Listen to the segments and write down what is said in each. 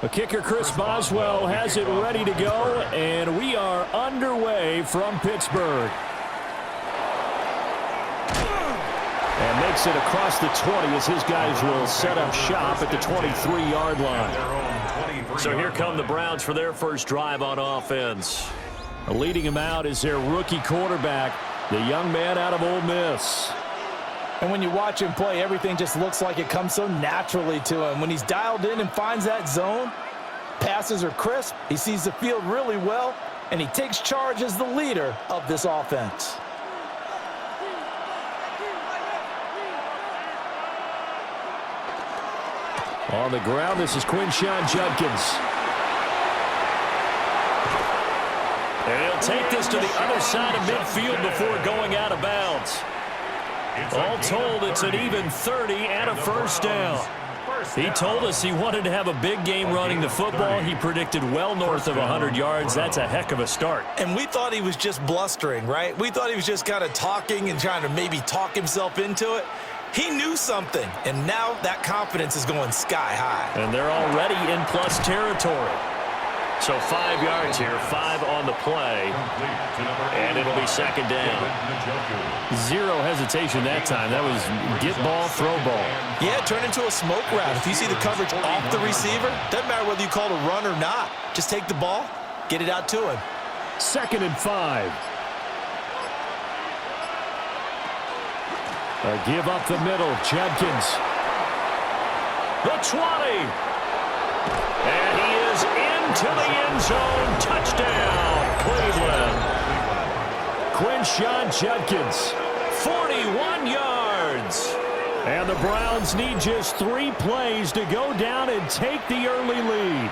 The kicker, Chris Boswell, has it ready to go, and we are underway from Pittsburgh. And makes it across the 20 as his guys will set up shop at the 23-yard line. So here come the Browns for their first drive on offense. Leading him out is their rookie quarterback, the young man out of Ole Miss. And when you watch him play, everything just looks like it comes so naturally to him. When he's dialed in and finds that zone, passes are crisp, he sees the field really well, and he takes charge as the leader of this offense. On the ground, this is Quinshon Judkins. And he'll take this to the other side of midfield before going out of bounds. All told, it's an even 30 and a first down. He told us he wanted to have a big game running the football. He predicted well north of 100 yards. That's a heck of a start. And we thought he was just blustering, right? We thought he was just kind of talking and trying to maybe talk himself into it. He knew something, and now that confidence is going sky high. And they're already in plus territory. So 5 yards here, 5 on the play, and it'll be second down. Zero hesitation that time. That was get ball, throw ball. Yeah, turn into a smoke route. If you see the coverage off the receiver, doesn't matter whether you call it a run or not. Just take the ball, get it out to him. 2nd and 5. A give up the middle, Judkins. The 20. And he is into the end zone. Touchdown, Cleveland. Quinshon Judkins, 41 yards. And the Browns need just 3 plays to go down and take the early lead.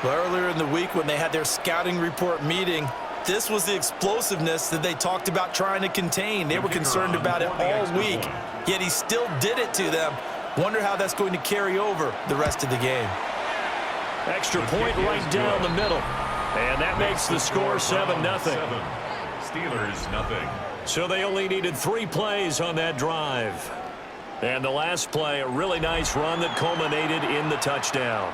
Well, earlier in the week when they had their scouting report meeting, this was the explosiveness that they talked about trying to contain. They were concerned about it all week, yet he still did it to them. Wonder how that's going to carry over the rest of the game. Extra point right down the middle. And that makes the score 7-0. Steelers, nothing. So they only needed 3 plays on that drive. And the last play, a really nice run that culminated in the touchdown.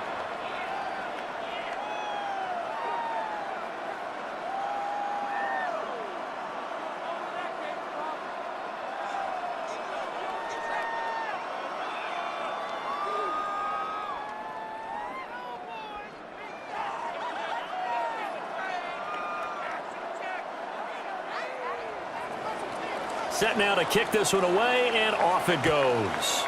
Set now to kick this one away, and off it goes.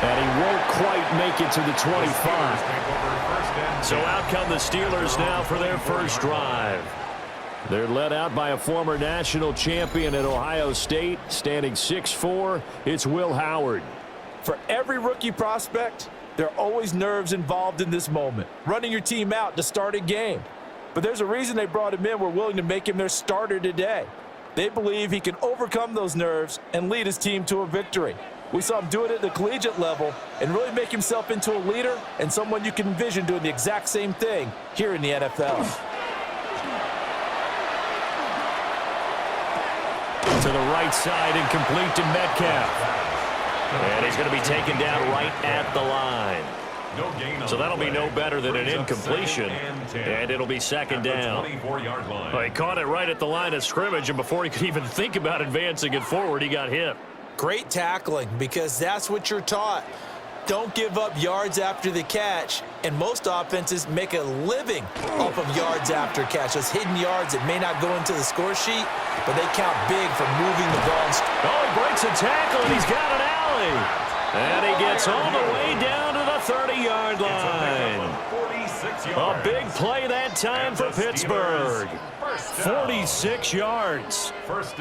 And he won't quite make it to the 25. So out come the Steelers now for their first drive. They're led out by a former national champion at Ohio State, standing 6'4". It's Will Howard. For every rookie prospect, there are always nerves involved in this moment. Running your team out to start a game. But there's a reason they brought him in. We're willing to make him their starter today. They believe he can overcome those nerves and lead his team to a victory. We saw him do it at the collegiate level and really make himself into a leader and someone you can envision doing the exact same thing here in the NFL. To the right side and complete to Metcalf. And he's going to be taken down right at the line. So that'll be no better than an incompletion, and it'll be second down. Well, he caught it right at the line of scrimmage, and before he could even think about advancing it forward, he got hit. Great tackling, because that's what you're taught. Don't give up yards after the catch, and most offenses make a living off of yards after catch. Those hidden yards that may not go into the score sheet, but they count big for moving the ball. Oh, he breaks a tackle, and he's got an alley. And he gets all the way down to the 30-yard line. A big play that time for Pittsburgh. 46 yards.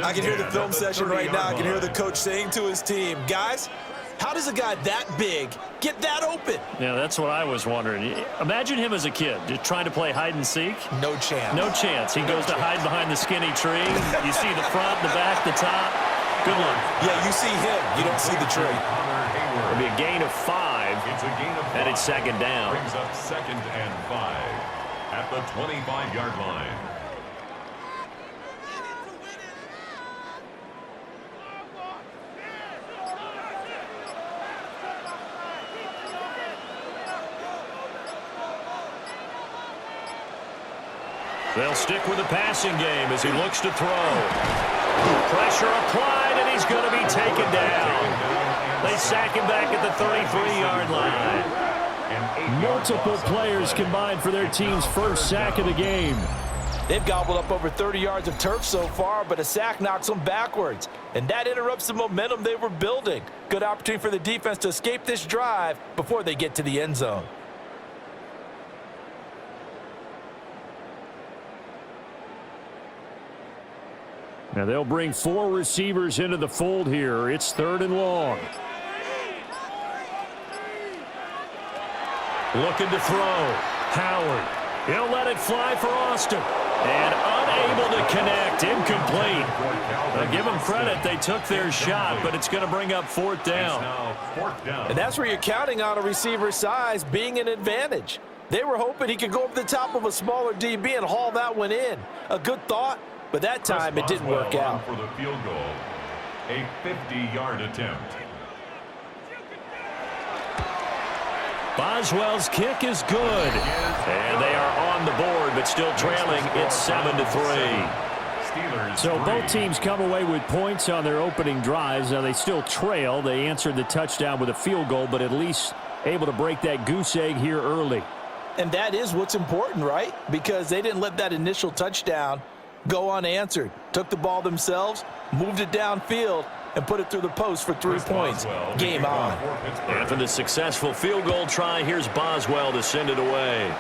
I can hear the film session right now. I can hear the coach saying to his team, guys, how does a guy that big get that open? Yeah, that's what I was wondering. Imagine him as a kid, just trying to play hide and seek. No chance. No chance. He goes to hide behind the skinny tree. You see the front, the back, the top. Good luck. Yeah, you see him. You don't see the tree. It'll be a gain of 5, and it's second down. Brings up 2nd and 5 at the 25-yard line. They'll stick with the passing game as he looks to throw. Pressure applied, and he's going to be taken down. They sack him back at the 33-yard line. Multiple players combined for their team's first sack of the game. They've gobbled up over 30 yards of turf so far, but a sack knocks them backwards. And that interrupts the momentum they were building. Good opportunity for the defense to escape this drive before they get to the end zone. Now they'll bring 4 receivers into the fold here. It's 3rd and long. Looking to throw. Howard. He'll let it fly for Austin. And unable to connect. Incomplete. Now give them credit. They took their shot, but it's going to bring up 4th down. And that's where you're counting on a receiver's size being an advantage. They were hoping he could go over the top of a smaller DB and haul that one in. A good thought, but that time it didn't work out. For the field goal, a 50-yard attempt. Boswell's kick is good. And they are on the board, but still trailing. It's 7-3. So both teams come away with points on their opening drives. Now they still trail. They answered the touchdown with a field goal, but at least able to break that goose egg here early. And that is what's important, right? Because they didn't let that initial touchdown go unanswered. Took the ball themselves, moved it downfield, and put it through the post for 3 points. Game on. After the successful field goal try, here's Boswell to send it away.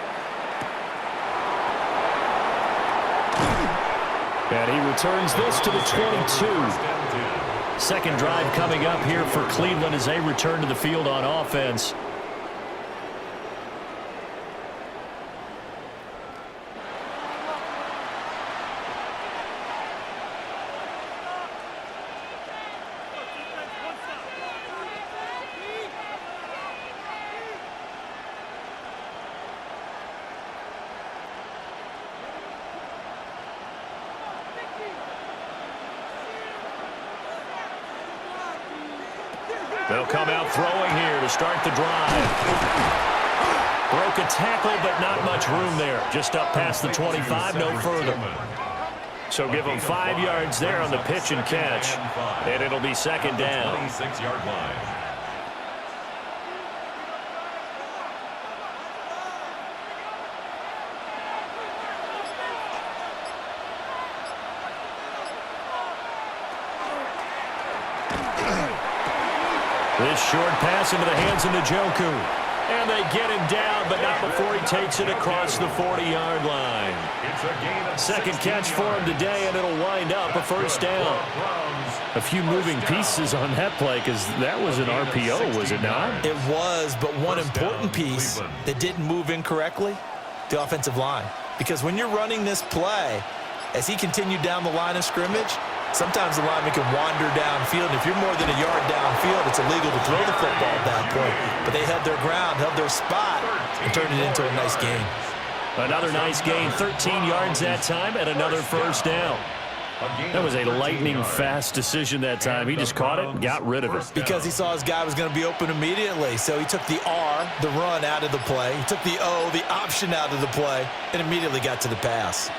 And he returns this to the 22. Second drive coming up here for Cleveland as they return to the field on offense. They'll come out throwing here to start the drive. Broke a tackle, but not much room there. Just up past the 25, no further. So give them 5 yards there on the pitch and catch, and it'll be second down. 26-yard line. This short pass into the hands of Njoku. And they get him down, but not before he takes it across the 40-yard line. Second catch for him today, and it'll wind up a first down. A few moving pieces on that play because that was an RPO, was it not? It was, but one important piece that didn't move incorrectly, the offensive line. Because when you're running this play, as he continued down the line of scrimmage, sometimes the lineman can wander downfield. If you're more than a yard downfield, it's illegal to throw the football at that point. But they held their ground, held their spot, and turned it into a nice gain. Another nice gain, 13 yards that time, and another first down. That was a lightning-fast decision that time. He just caught it and got rid of it. Because he saw his guy was going to be open immediately. So he took the R, the run, out of the play. He took the O, the option, out of the play, and immediately got to the pass.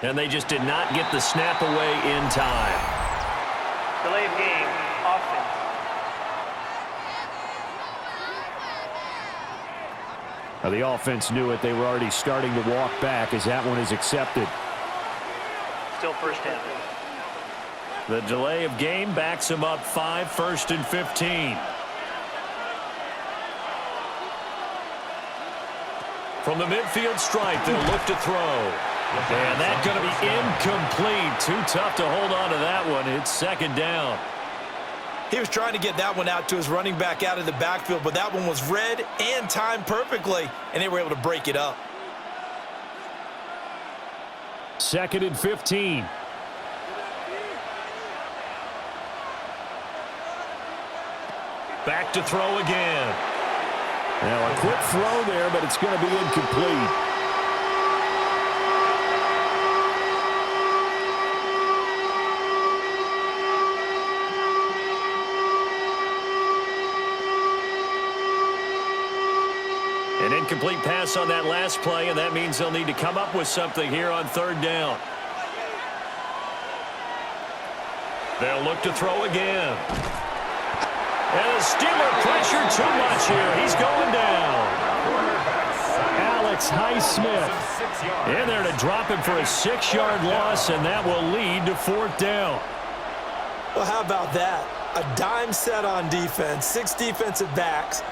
And they just did not get the snap away in time. Delay of game, offense. Now, the offense knew it. They were already starting to walk back as that one is accepted. Still first down. The delay of game backs him up 5, 1st and 15. From the midfield stripe, they'll look to throw. And that's going to be incomplete. Too tough to hold on to that one. It's second down. He was trying to get that one out to his running back out of the backfield, but that one was read and timed perfectly, and they were able to break it up. 2nd and 15. Back to throw again. Now, a quick throw there, but it's going to be incomplete. An incomplete pass on that last play, and that means they'll need to come up with something here on third down. They'll look to throw again. And the Steeler pressure too much here. He's going down. Alex Highsmith in there to drop him for a 6-yard loss, and that will lead to fourth down. Well, how about that? A dime set on defense, 6 defensive backs.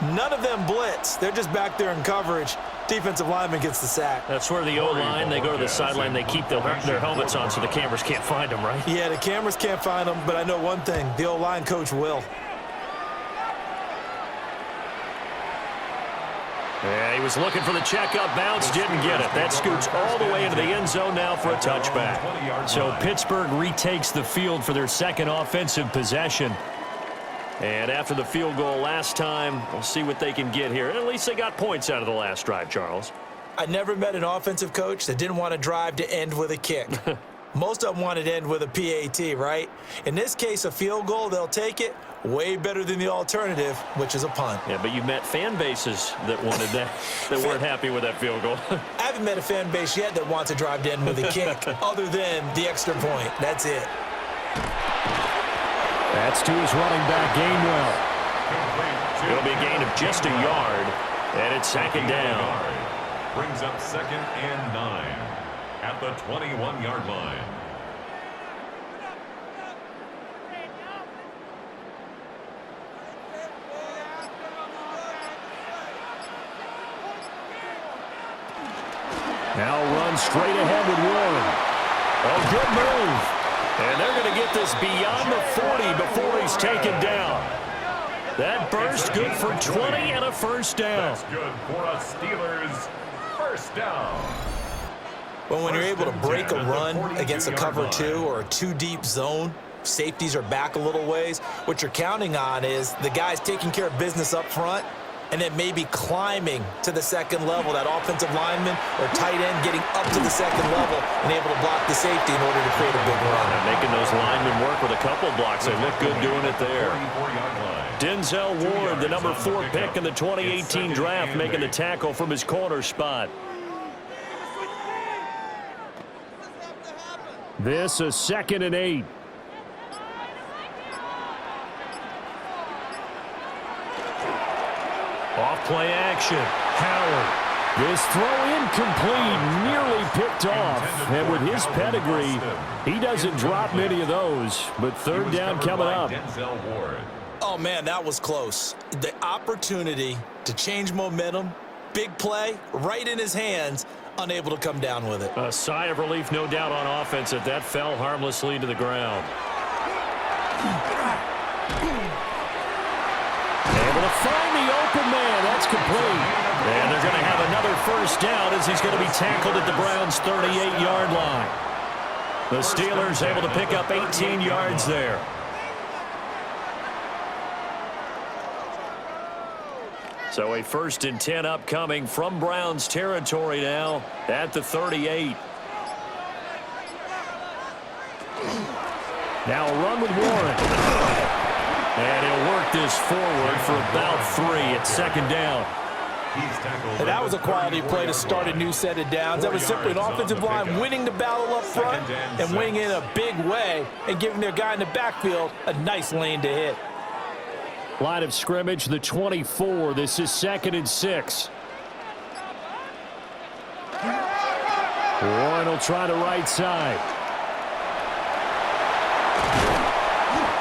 None of them blitz. They're just back there in coverage. Defensive lineman gets the sack. That's where the O-line, they go to the sideline, they keep their helmets on so the cameras can't find them, right? Yeah, the cameras can't find them, but I know one thing. The O-line coach will. Yeah, he was looking for the checkup bounce, didn't get it. That scoots all the way into the end zone now for a touchback. So Pittsburgh retakes the field for their second offensive possession. And after the field goal last time, we'll see what they can get here. At least they got points out of the last drive, Charles. I never met an offensive coach that didn't want to drive to end with a kick. Most of them wanted to end with a PAT, right? In this case, a field goal, they'll take it. Way better than the alternative, which is a punt. Yeah, but you met fan bases that wanted that, that weren't happy with that field goal. I haven't met a fan base yet that wants to drive to end with a kick, other than the extra point. That's it. That's to his running back, Gainwell. It'll be a gain of just a yard, and it's second down. Brings up 2nd and 9 at the 21-yard line. Now run straight ahead with Warren. Oh, good move. And they're going to get this beyond the 40 before he's taken down. That burst good for 20 and a first down. That's good for a Steelers first down. Well, when you're able to break a run against a cover 2 or a 2-deep zone, safeties are back a little ways. What you're counting on is the guys taking care of business up front and then maybe climbing to the second level, that offensive lineman or tight end getting up to the second level and able to block the safety in order to create a big run. And making those linemen work with a couple blocks. They look good doing it there. Denzel Ward, the number 4 pick in the 2018 draft, making the tackle from his corner spot. This is 2nd and 8. Off-play action. Howard. This throw incomplete, nearly picked off. And with his pedigree, he doesn't drop many of those. But third down coming up. Oh, man, that was close. The opportunity to change momentum, big play, right in his hands, unable to come down with it. A sigh of relief, no doubt, on offense that that fell harmlessly to the ground. Able to find the open man. That's complete. And they're going to have another first down as he's going to be tackled at the Browns' 38-yard line. The Steelers able to pick up 18 yards there. So a 1st and 10 upcoming from Browns territory now at the 38. Now a run with Warren. And he'll work this forward for about 3 at second down. And that was a quality play to start a new set of downs. That was simply an offensive line winning the battle up front and winning in a big way and giving their guy in the backfield a nice lane to hit. Line of scrimmage, the 24. This is 2nd and 6. Warren will try the right side.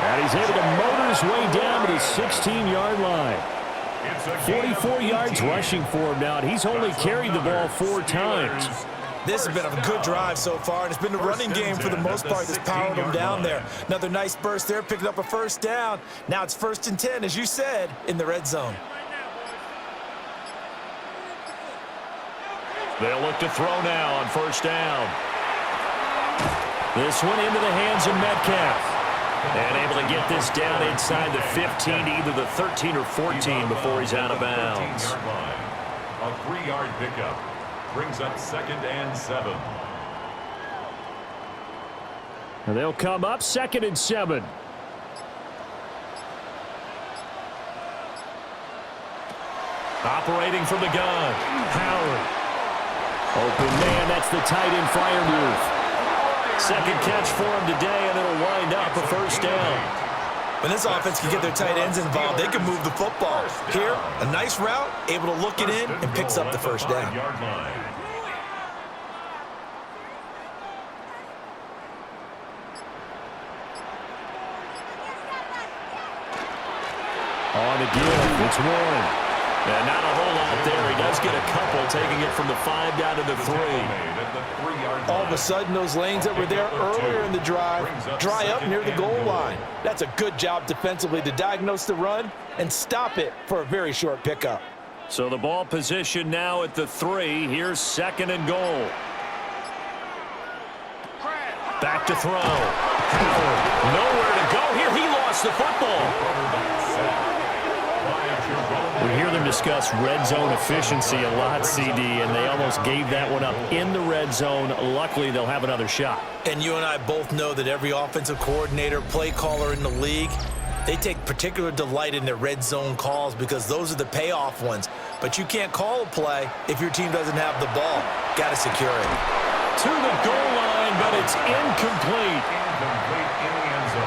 And he's able to motor his way down to the 16-yard line. 44 yards rushing for him now. He's only carried the ball 4 times. This has been a good drive so far, and it's been the running game for the most part that's powered them down there. Another nice burst there, picking up a first down. Now it's 1st and 10, as you said, in the red zone. They'll look to throw now on first down. This one into the hands of Metcalf. And able to get this down inside the 15, either the 13 or 14 before he's out of bounds. A 3-yard pickup brings up 2nd and 7. And they'll come up 2nd and 7. Operating from the gun. Howard. Open man, that's the tight end fire move. Second catch for him today, and it'll wind up a first down. When this offense can get their tight ends involved, they can move the football. Here, a nice route, able to look it in, and picks up the first down. On the give, it's Warren. And not a whole lot there. He does get a couple, taking it from the 5 down to the 3. All of a sudden, those lanes that were there earlier in the drive dry up near the goal line. That's a good job defensively to diagnose the run and stop it for a very short pickup. So the ball position now at the 3. Here's 2nd and goal. Back to throw. Nowhere to go here. He lost the football. We hear them discuss red zone efficiency a lot, CD, and they almost gave that one up in the red zone. Luckily, they'll have another shot. And you and I both know that every offensive coordinator, play caller in the league, they take particular delight in their red zone calls because those are the payoff ones. But you can't call a play if your team doesn't have the ball. Got to secure it. To the goal line, but it's incomplete.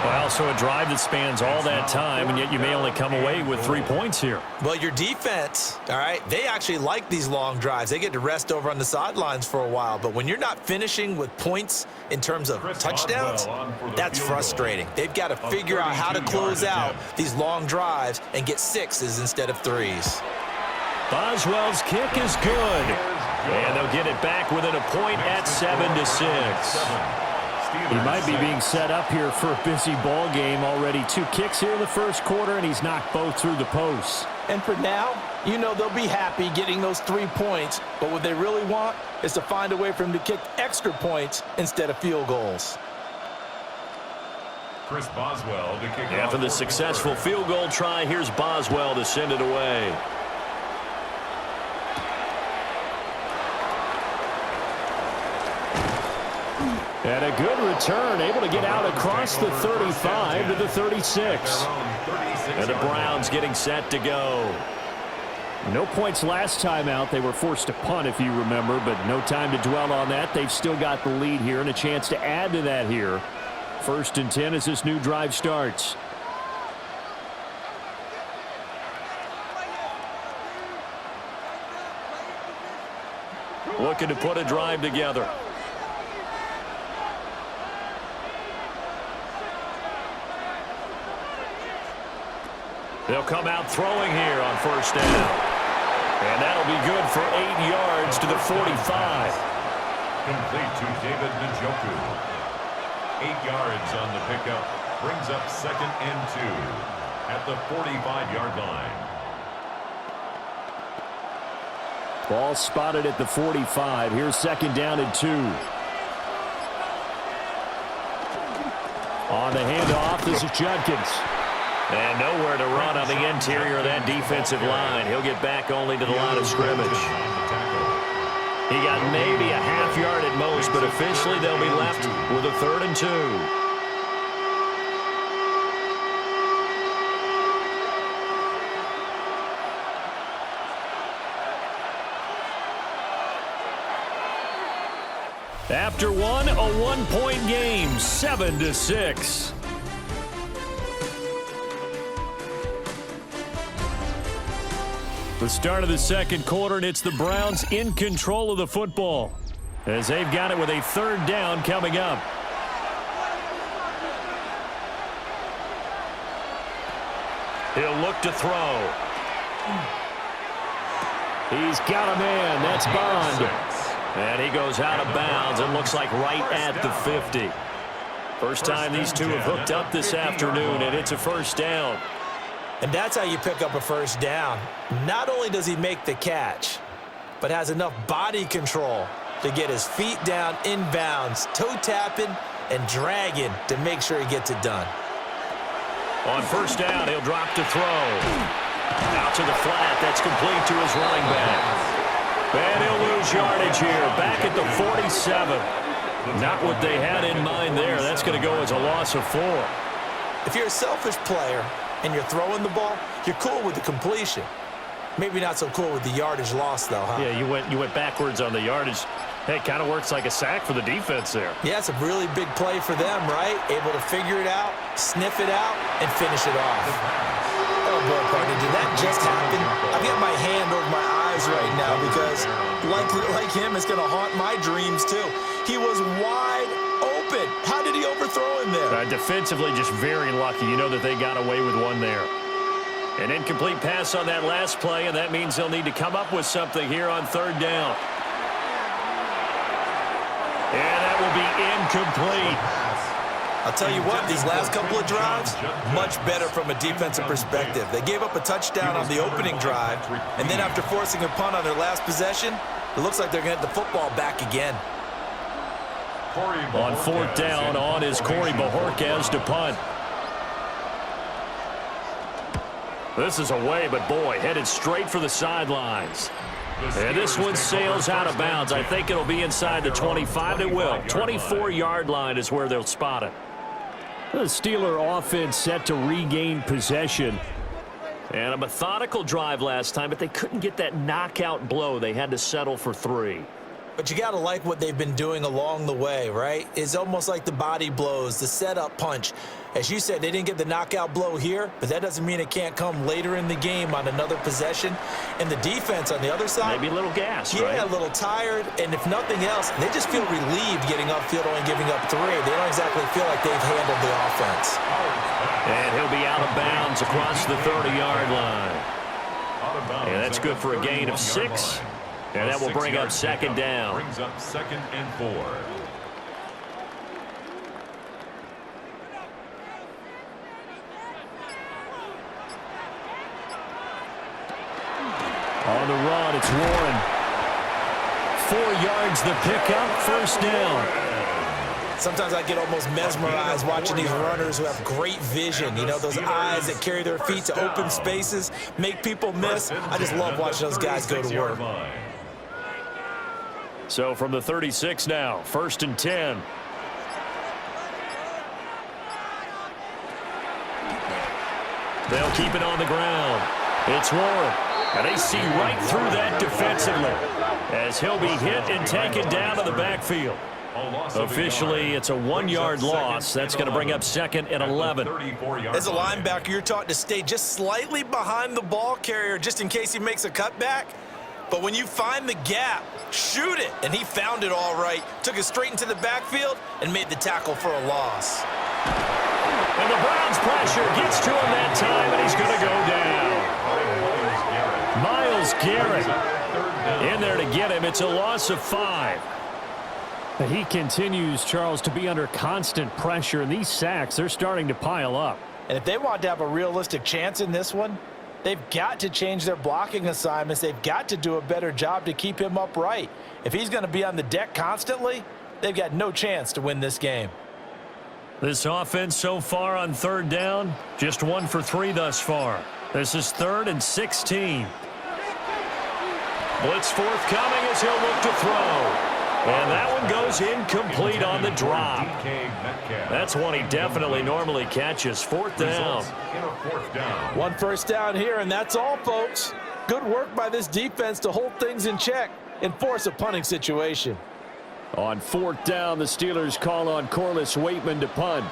Well, so a drive that spans all that time, and yet you may only come away with 3 points here. Well, your defense, all right, they actually like these long drives. They get to rest over on the sidelines for a while. But when you're not finishing with points in terms of touchdowns, that's frustrating. They've got to figure out how to close out these long drives and get 6s instead of 3s. Boswell's kick is good. And they'll get it back within a point at 7-6. He might be being set up here for a busy ball game already. 2 kicks here in the first quarter, and he's knocked both through the posts. And for now, you know they'll be happy getting those 3 points, but what they really want is to find a way for him to kick extra points instead of field goals. Chris Boswell to kick After the successful field goal try, here's Boswell to send it away. And a good return, able to get out across the 35 to the 36. And the Browns getting set to go. No points last time out. They were forced to punt, if you remember, but no time to dwell on that. They've still got the lead here and a chance to add to that here. 1st and 10 as this new drive starts. Looking to put a drive together. They'll come out throwing here on 1st down. And that'll be good for 8 yards to the 45. Complete to David Njoku. 8 yards on the pickup. Brings up 2nd and 2 at the 45-yard line. Ball spotted at the 45. Here's 2nd down and 2. On the handoff, this is Judkins. And nowhere to run on the interior of that defensive line. He'll get back only to the line of scrimmage. He got maybe a half yard at most, but officially they'll be left with a 3rd and 2. After one, a 1-point game, 7-6. The start of the second quarter, and it's the Browns in control of the football as they've got it with a 3rd down coming up. He'll look to throw. He's got a man. That's Bond. And he goes out of bounds. It looks like right at the 50. First time these two have hooked up this afternoon, and it's a 1st down. And that's how you pick up a 1st down. Not only does he make the catch, but has enough body control to get his feet down inbounds, toe tapping and dragging to make sure he gets it done. On 1st down, he'll drop to throw. Out to the flat. That's complete to his running back. And he'll lose yardage here. Back at the 47. Not what they had in mind there. That's going to go as a loss of 4. If you're a selfish player and you're throwing the ball, you're cool with the completion. Maybe not so cool with the yardage loss, though, huh? Yeah, you went backwards on the yardage. Hey, it kind of works like a sack for the defense there. Yeah, it's a really big play for them, right? Able to figure it out, sniff it out, and finish it off. Oh, boy, partner, did that just happen? I've got my hand over my eyes right now because, like him, it's going to haunt my dreams, too. He was wide open. How did he overthrow him there? Defensively, just very lucky. You know that they got away with one there. An incomplete pass on that last play, and that means they'll need to come up with something here on third down. And that will be incomplete. I'll tell you what, these last couple of drives, much better from a defensive perspective. They gave up a touchdown on the opening drive, and then after forcing a punt on their last possession, it looks like they're going to get the football back again. On fourth down, on is Corey Bajorquez to punt. This is away, but boy, headed straight for the sidelines. And this one sails out of bounds. I think it'll be inside the 25. It will. 24-yard line is where they'll spot it. The Steeler offense set to regain possession. And a methodical drive last time, but they couldn't get that knockout blow. They had to settle for 3. But you got to like what they've been doing along the way, right? It's almost like the body blows, the setup punch. As you said, they didn't get the knockout blow here, but that doesn't mean it can't come later in the game on another possession. And the defense on the other side, maybe a little gas, yeah, right? a little tired. And if nothing else, they just feel relieved getting upfield, only giving up 3. They don't exactly feel like they've handled the offense. And he'll be out of bounds across the 30-yard line. And that's good for a gain of 6. And that will bring up second down. Brings up 2nd and 4. On the run, it's Warren. 4 yards the pickup, first down. Sometimes I get almost mesmerized watching these runners who have great vision. You know, those eyes that carry their feet to open spaces, make people miss. I just love watching those guys go to work. So from the 36 now, 1st and 10. They'll keep it on the ground. It's Warren. And they see right through that defensively as he'll be hit and taken down to the backfield. Officially, it's a 1-yard loss. That's going to bring up 2nd and 11. As a linebacker, you're taught to stay just slightly behind the ball carrier just in case he makes a cutback. But when you find the gap, shoot it. And he found it all right. Took it straight into the backfield and made the tackle for a loss. And the Browns' pressure gets to him that time, and he's going to go down. Myles Garrett in there to get him. It's a loss of 5. He continues, Charles, to be under constant pressure, and these sacks, they're starting to pile up. And if they want to have a realistic chance in this one, they've got to change their blocking assignments. They've got to do a better job to keep him upright. If he's going to be on the deck constantly, they've got no chance to win this game. This offense so far on 3rd down, just 1 for 3 thus far. This is 3rd and 16. Blitz forthcoming as he'll look to throw. And that one goes incomplete on the drop. That's one he definitely normally catches. 4th down. 1 first down here, and that's all, folks. Good work by this defense to hold things in check and force a punting situation. On 4th down, the Steelers call on Corliss Waitman to punt.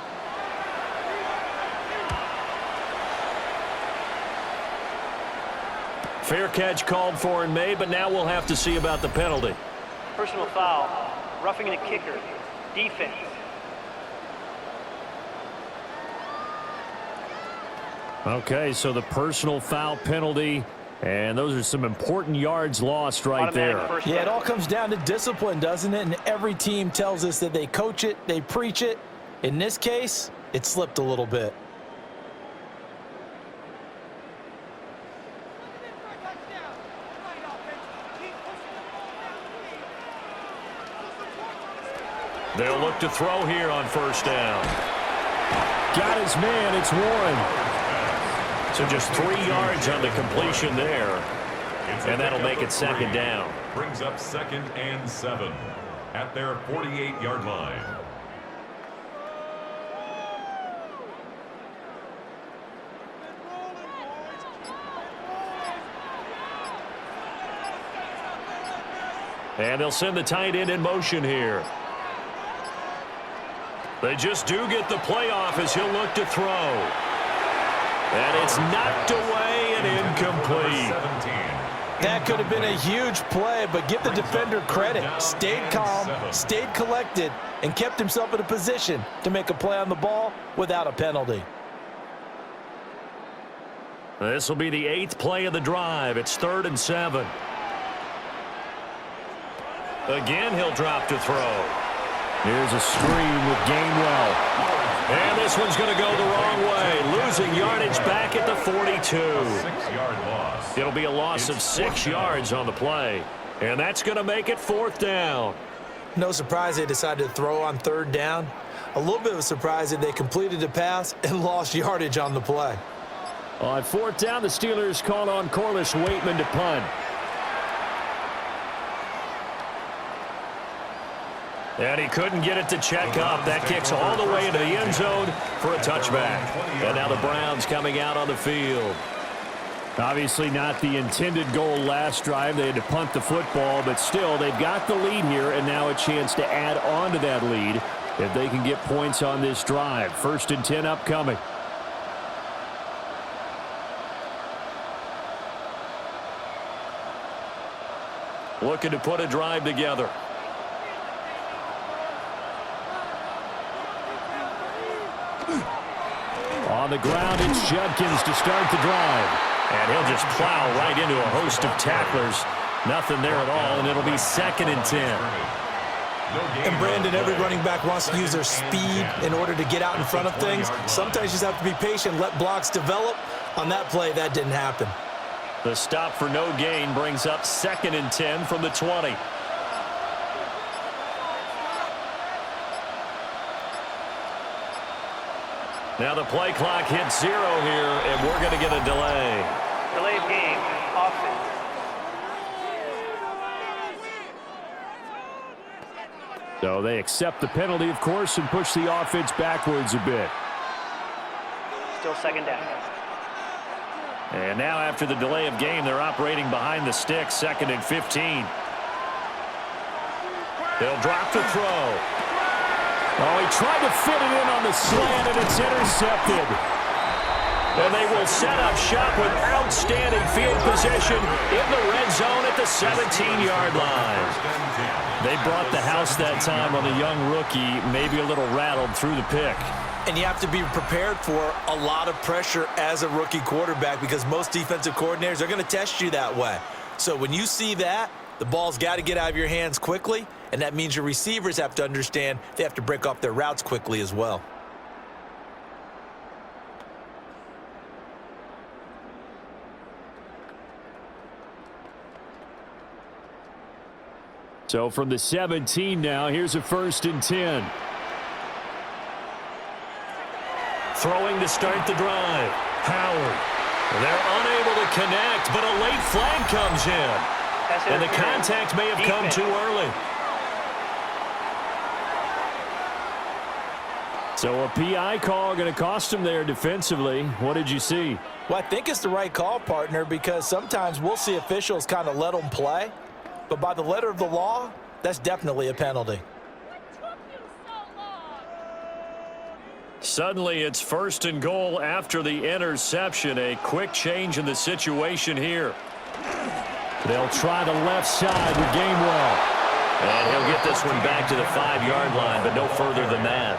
Fair catch called for and made, but now we'll have to see about the penalty. Personal foul, roughing the kicker, defense. Okay, so the personal foul penalty, and those are some important yards lost right there. Yeah, it all comes down to discipline, doesn't it? And every team tells us that they coach it, they preach it. In this case, it slipped a little bit. They'll look to throw here on 1st down. Got his man, it's Warren. So just 3 yards on the completion there. And that'll make it 2nd down. Brings up 2nd and 7 at their 48-yard line. And they'll send the tight end in motion here. They just do get the play off as he'll look to throw. And it's knocked away and incomplete. That could have been a huge play, but give the defender credit. Stayed calm, stayed collected, and kept himself in a position to make a play on the ball without a penalty. This will be the 8th play of the drive. It's 3rd and 7. Again, he'll drop to throw. Here's a screen with Gainwell. And this one's going to go the wrong way. Losing yardage back at the 42. 6-yard loss. It'll be a loss of 6 yards on the play. And that's going to make it 4th down. No surprise they decided to throw on 3rd down. A little bit of a surprise that they completed the pass and lost yardage on the play. On 4th down, the Steelers called on Corliss Waitman to punt. And he couldn't get it to check up. That kicks all the way into the end zone for a touchback. And now the Browns coming out on the field. Obviously not the intended goal last drive. They had to punt the football, but still they've got the lead here, and now a chance to add on to that lead if they can get points on this drive. 1st and 10 upcoming. Looking to put a drive together. On the ground, it's Judkins to start the drive. And he'll just plow right into a host of tacklers. Nothing there at all, and it'll be 2nd and 10. And Brandon, every running back wants to use their speed in order to get out in front of things. Sometimes you just have to be patient, let blocks develop. On that play, that didn't happen. The stop for no gain brings up 2nd and 10 from the 20. Now the play clock hits 0 here, and we're going to get a delay. Delay of game. Offense. So they accept the penalty, of course, and push the offense backwards a bit. Still 2nd down. And now after the delay of game, they're operating behind the sticks, 2nd and 15. They'll drop to throw. Oh, he tried to fit it in on the slant, and it's intercepted. And they will set up shop with outstanding field possession in the red zone at the 17-yard line. They brought the house that time on the young rookie, maybe a little rattled through the pick. And you have to be prepared for a lot of pressure as a rookie quarterback because most defensive coordinators are going to test you that way. So when you see that, the ball's got to get out of your hands quickly, and that means your receivers have to understand they have to break off their routes quickly as well. So from the 17 now, here's a 1st and 10. Throwing to start the drive. Howard. They're unable to connect, but a late flag comes in. And the contact may have come too early. So a PI call going to cost him there defensively. What did you see? Well, I think it's the right call, partner, because sometimes we'll see officials kind of let them play. But by the letter of the law, that's definitely a penalty. Suddenly, it's 1st and goal after the interception. A quick change in the situation here. They'll try the left side with Gainwell. And he'll get this one back to the 5-yard line, but no further than that.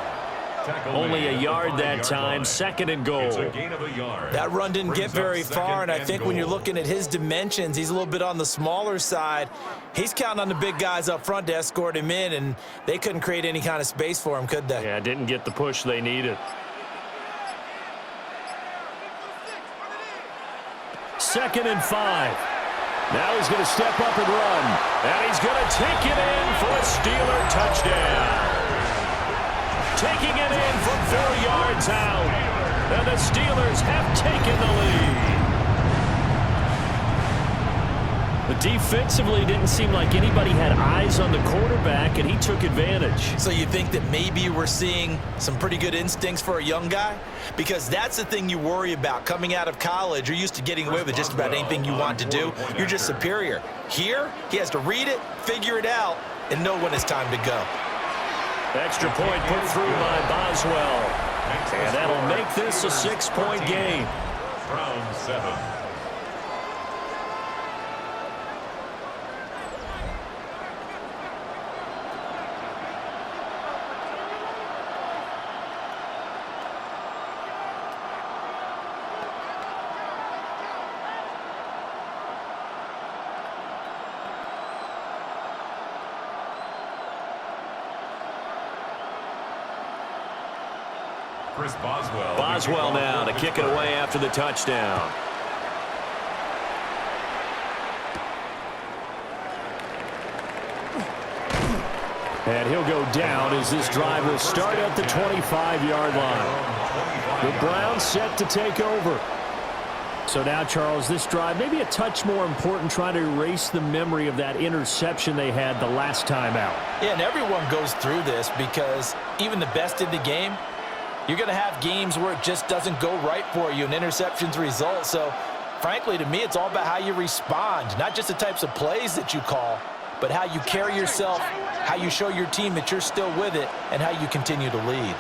Only a yard that time, 2nd and goal. That run didn't get very far, and I think when you're looking at his dimensions, he's a little bit on the smaller side. He's counting on the big guys up front to escort him in, and they couldn't create any kind of space for him, could they? Yeah, didn't get the push they needed. 2nd and 5. Now he's going to step up and run. And he's going to take it in for a Steeler touchdown. Taking it in from 4 yards out. And the Steelers have taken the lead. The defensively, it didn't seem like anybody had eyes on the quarterback, and he took advantage. So you think that maybe we're seeing some pretty good instincts for a young guy? Because that's the thing you worry about. Coming out of college, you're used to getting away with just about anything you want to do. You're just superior. Here, he has to read it, figure it out, and know when it's time to go. Extra point put through by Boswell. And that'll make this a 6-point game. Round 7. Boswell now to kick it away after the touchdown. And he'll go down as this drive will start at the 25-yard line. The Browns set to take over. So now, Charles, this drive maybe a touch more important, trying to erase the memory of that interception they had the last time out. Yeah, and everyone goes through this because even the best in the game, you're going to have games where it just doesn't go right for you and interceptions result. So, frankly, to me, it's all about how you respond, not just the types of plays that you call, but how you carry yourself, how you show your team that you're still with it, and how you continue to lead.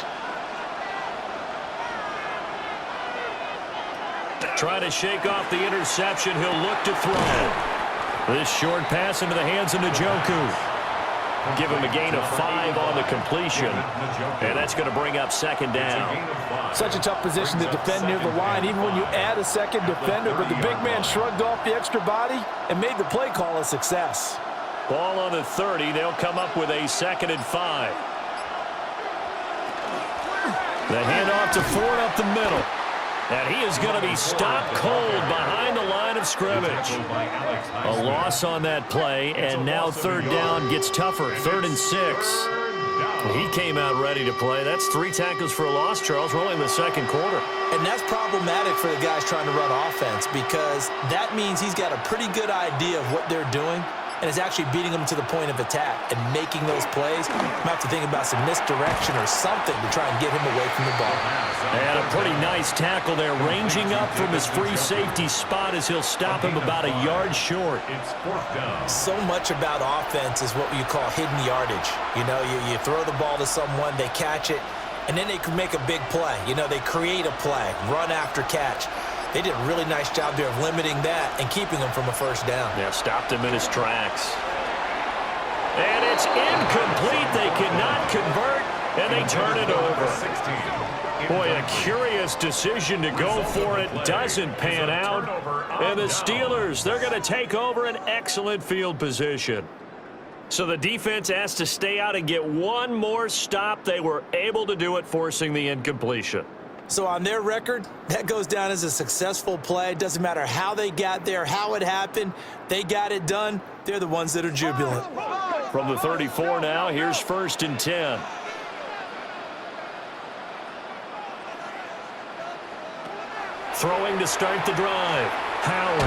Trying to shake off the interception. He'll look to throw. This short pass into the hands of Njoku. Give him a gain of 5 on the completion. And that's going to bring up second down. Such a tough position to defend near the line, even when you add a second defender. But the big man shrugged off the extra body and made the play call a success. Ball on the 30. They'll come up with a 2nd and 5. The handoff to Ford up the middle. And he is going to be stopped cold behind the line of scrimmage. A loss on that play, and now third down gets tougher. 3rd and 6. He came out ready to play. That's 3 tackles for a loss, Charles. We're only in the second quarter. And that's problematic for the guys trying to run offense because that means he's got a pretty good idea of what they're doing and is actually beating them to the point of attack and making those plays. You might have to think about some misdirection or something to try and get him away from the ball. And a pretty nice tackle there, ranging up from his free safety spot as he'll stop him about a yard short. It's 4th down. So much about offense is what you call hidden yardage. You know, you throw the ball to someone, they catch it, and then they can make a big play. You know, they create a play, run after catch. They did a really nice job there of limiting that and keeping him from a first down. Yeah, stopped him in his tracks. And it's incomplete. They cannot convert, and they turn it over. Boy, a curious decision to go for it. Doesn't pan out. And the Steelers, they're going to take over an excellent field position. So the defense has to stay out and get one more stop. They were able to do it, forcing the incompletion. So on their record, that goes down as a successful play. It doesn't matter how they got there, how it happened. They got it done. They're the ones that are jubilant. From the 34 now, here's 1st and 10. Throwing to start the drive. Howard.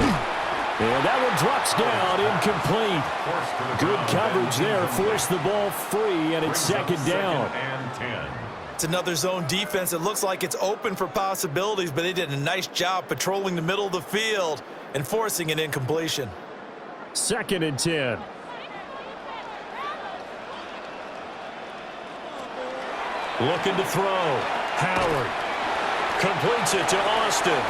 And that one drops down, incomplete. Good coverage there, forced the ball free, and it's 2nd down. It's another zone defense. It looks like it's open for possibilities, but they did a nice job patrolling the middle of the field and forcing an incompletion. 2nd and 10. Looking to throw. Howard completes it to Austin.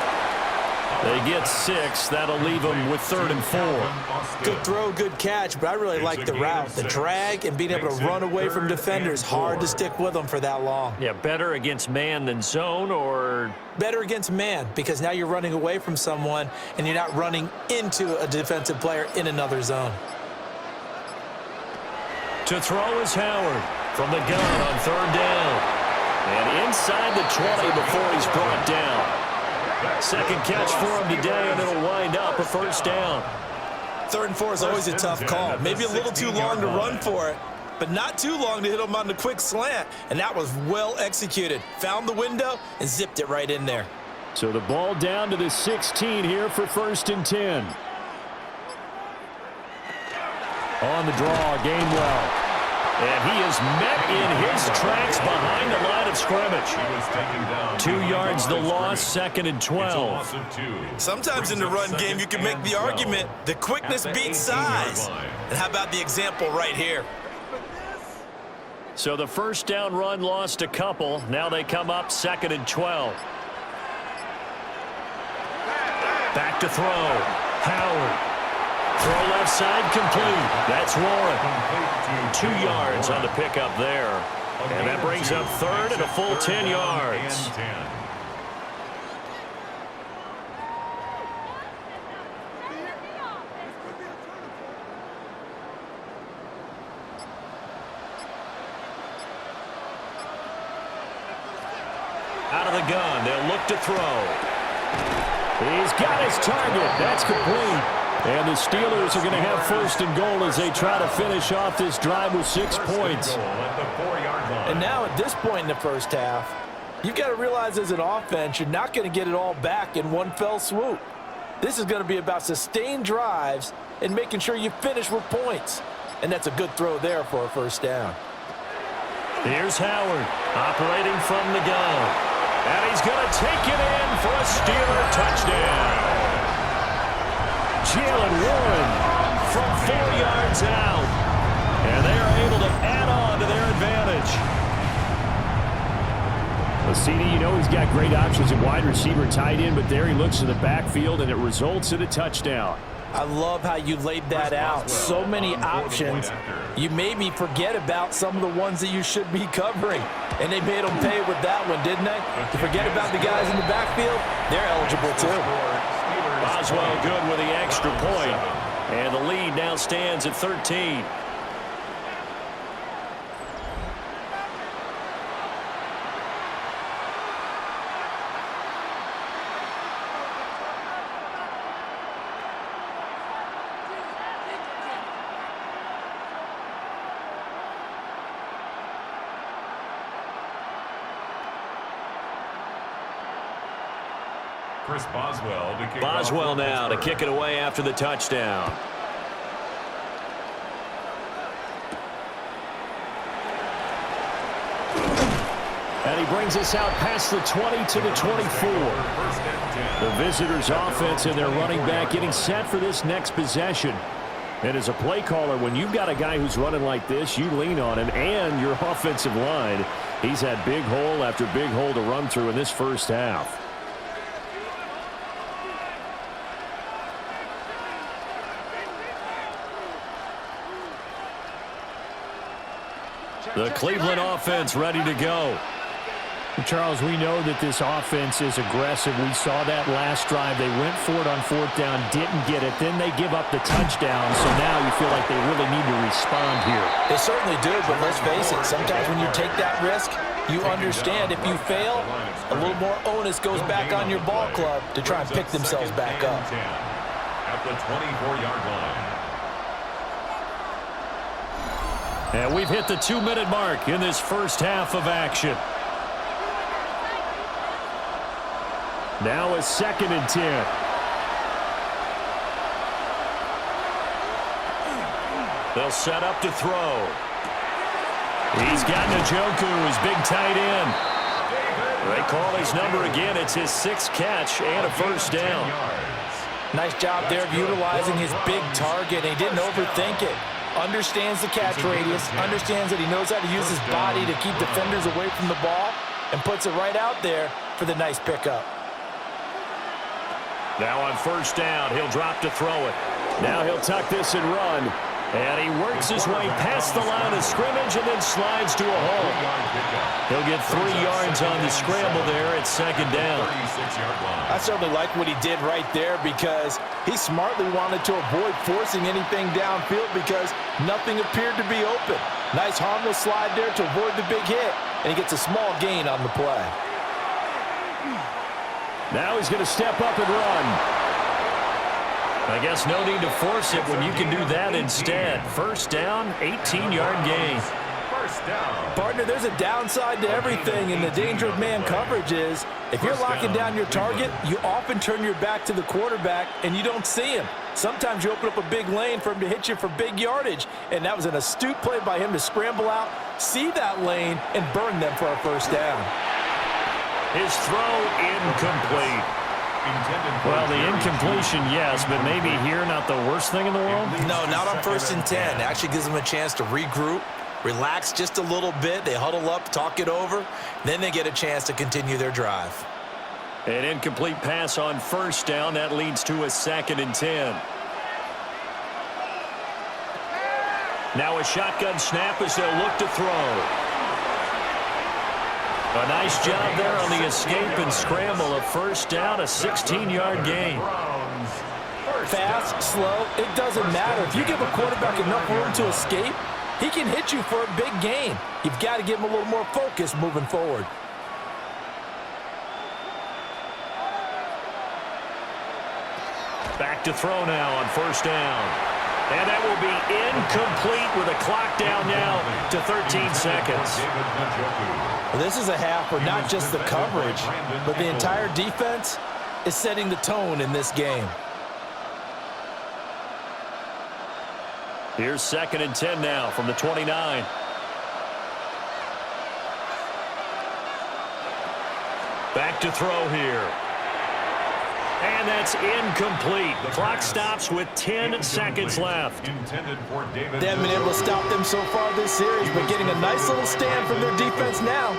They get 6. That'll leave them with 3rd and 4. Good throw, good catch, but I really like the route. The drag and being able to run away from defenders, hard to stick with them for that long. Yeah, better against man than zone, or? Better against man, because now you're running away from someone and you're not running into a defensive player in another zone. To throw is Howard from the gun on 3rd down. And inside the 20 before he's brought down. Second catch for him today, and it'll wind up a 1st down. 3rd and 4 is always a tough call. Maybe a little too long to run for it, but not too long to hit him on the quick slant. And that was well executed. Found the window and zipped it right in there. So the ball down to the 16 here for 1st and 10. On the draw, Gainwell. And he is met in his tracks behind the line of scrimmage. 2 yards the loss, 2nd and 12. Sometimes in the run game, you can make the argument that quickness beats size. And how about the example right here? So the first down run lost a couple. Now they come up 2nd and 12. Back to throw. Howard. Throw left side complete. That's Warren. 2 yards on the pickup there. And that brings up 3rd and a full 10 yards. Out of the gun, they'll look to throw. He's got his target. That's complete. And the Steelers are going to have 1st and goal as they try to finish off this drive with 6 points. And now at this point in the first half, you've got to realize as an offense, you're not going to get it all back in one fell swoop. This is going to be about sustained drives and making sure you finish with points. And that's a good throw there for a first down. Here's Howard operating from the gun. And he's going to take it in for a Steeler touchdown. Jalen Warren from 4 yards out. And they are able to add on to their advantage. Well, CD, you know he's got great options at wide receiver, tight end, but there he looks to the backfield, and it results in a touchdown. I love how you laid that out. So many options. You maybe forget about some of the ones that you should be covering. And they made them pay with that one, didn't they? You forget about the guys in the backfield, they're eligible too. Boswell good with the extra point. And the lead now stands at 13. Chris Boswell now to kick it away after the touchdown. And he brings us out past the 20 to the 24. The visitors' offense and their running back getting set for this next possession. And as a play caller, when you've got a guy who's running like this, you lean on him and your offensive line. He's had big hole after big hole to run through in this first half. The Cleveland offense ready to go. Charles, we know that this offense is aggressive. We saw that last drive. They went for it on 4th down, didn't get it. Then they give up the touchdown, so now you feel like they really need to respond here. They certainly do, but let's face it, sometimes when you take that risk, you understand if you fail, a little more onus goes back on your ball club to try and pick themselves back up. At the 24-yard line. And we've hit the 2-minute mark in this first half of action. Now a 2nd and 10. They'll set up to throw. He's got Njoku, his big tight end. They call his number again. It's his 6th catch and a first down. Nice job there of utilizing his big target. He didn't overthink it. Understands the catch radius, understands that he knows how to use his body to keep defenders away from the ball, and puts it right out there for the nice pickup. Now on first down, he'll drop to throw it. Now he'll tuck this and run. And he works his way past the line of scrimmage and then slides to a hole. He'll get 3 yards on the scramble there at 2nd down. I certainly like what he did right there because he smartly wanted to avoid forcing anything downfield because nothing appeared to be open. Nice harmless slide there to avoid the big hit, and he gets a small gain on the play. Now he's going to step up and run. I guess no need to force it when you can do that instead. First down, 18-yard gain. First down. Partner, there's a downside to everything, and the danger of man coverage is if you're locking down your target, you often turn your back to the quarterback and you don't see him. Sometimes you open up a big lane for him to hit you for big yardage, and that was an astute play by him to scramble out, see that lane, and burn them for a first down. His throw incomplete. Well, the incompletion, yes, but maybe here not the worst thing in the world? No, not on 1st and 10. It actually gives them a chance to regroup, relax just a little bit. They huddle up, talk it over. Then they get a chance to continue their drive. An incomplete pass on first down. That leads to a 2nd and 10. Now a shotgun snap as they'll look to throw. A nice job there on the escape and scramble. A first down, a 16-yard gain. Fast, slow, it doesn't matter. If you give a quarterback enough room to escape, he can hit you for a big gain. You've got to give him a little more focus moving forward. Back to throw now on first down. And that will be incomplete with a clock down now to 13 seconds. Well, this is a half where not just the coverage, but the entire defense is setting the tone in this game. Here's 2nd and 10 now from the 29. Back to throw here. And that's incomplete. The clock stops with 10 seconds left. They haven't been able to stop them so far this series, but getting a nice little stand from their defense now.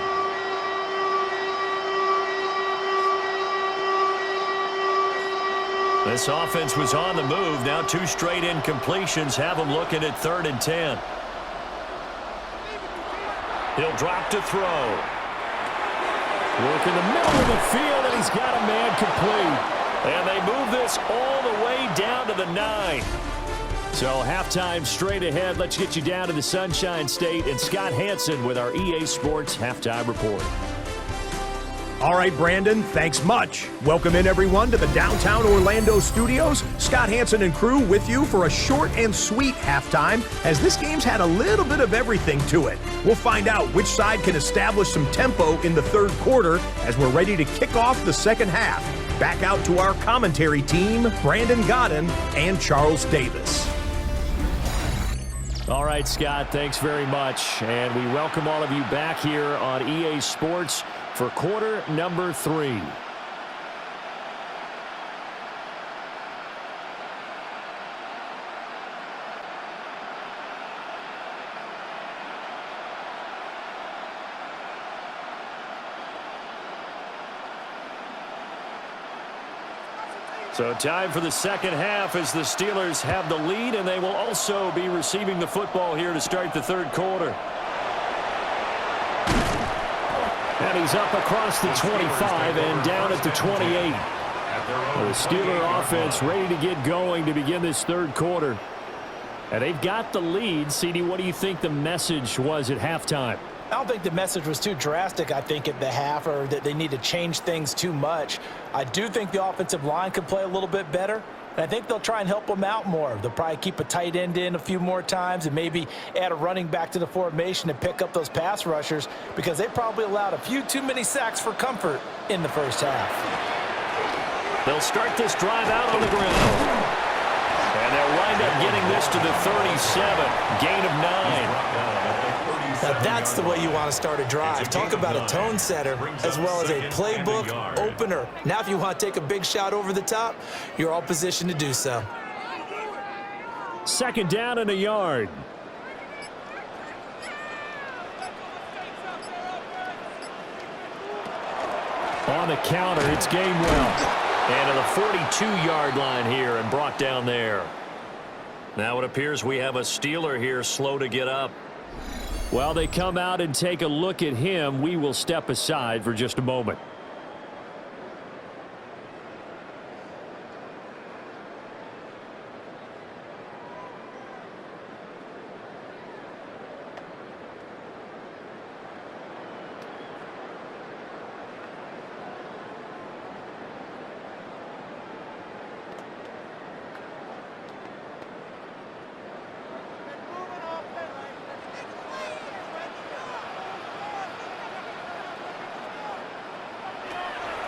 This offense was on the move. Now 2 straight incompletions have them looking at 3rd and 10. He'll drop to throw. Work in the middle of the field, and he's got a man complete. And they move this all the way down to the 9. So halftime straight ahead. Let's get you down to the Sunshine State and Scott Hansen with our EA Sports Halftime Report. All right, Brandon, thanks much. Welcome in, everyone, to the downtown Orlando studios. Scott Hansen and crew with you for a short and sweet halftime, as this game's had a little bit of everything to it. We'll find out which side can establish some tempo in the third quarter as we're ready to kick off the second half. Back out to our commentary team, Brandon Godden and Charles Davis. All right, Scott, thanks very much. And we welcome all of you back here on EA Sports for quarter number 3. So time for the second half as the Steelers have the lead, and they will also be receiving the football here to start the third quarter. And he's up across the 25 and down at the 28. The Steeler offense ready to get going to begin this third quarter. And they've got the lead. CD, what do you think the message was at halftime? I don't think the message was too drastic, I think, at the half, or that they need to change things too much. I do think the offensive line could play a little bit better, and I think they'll try and help them out more. They'll probably keep a tight end in a few more times and maybe add a running back to the formation to pick up those pass rushers, because they probably allowed a few too many sacks for comfort in the first half. They'll start this drive out on the ground. And they'll wind up getting this to the 37, gain of 9. Now that's the way you want to start a drive. Talk about a tone setter as well as a playbook opener. Now if you want to take a big shot over the top, you're all positioned to do so. Second down and a yard. On the counter, it's Gainwell. And to the 42-yard line here and brought down there. Now it appears we have a Steeler here slow to get up. Well, they come out and take a look at him. We will step aside for just a moment.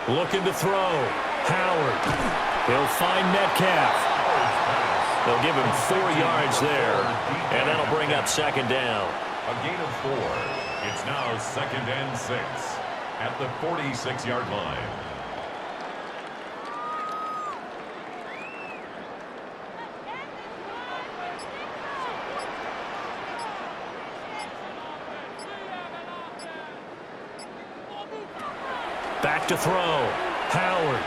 Looking to throw. Howard. He'll find Metcalf. They'll give him 4 yards there, and that'll bring up second down. A gain of 4. It's now 2nd and 6 at the 46-yard line. Back to throw. Howard.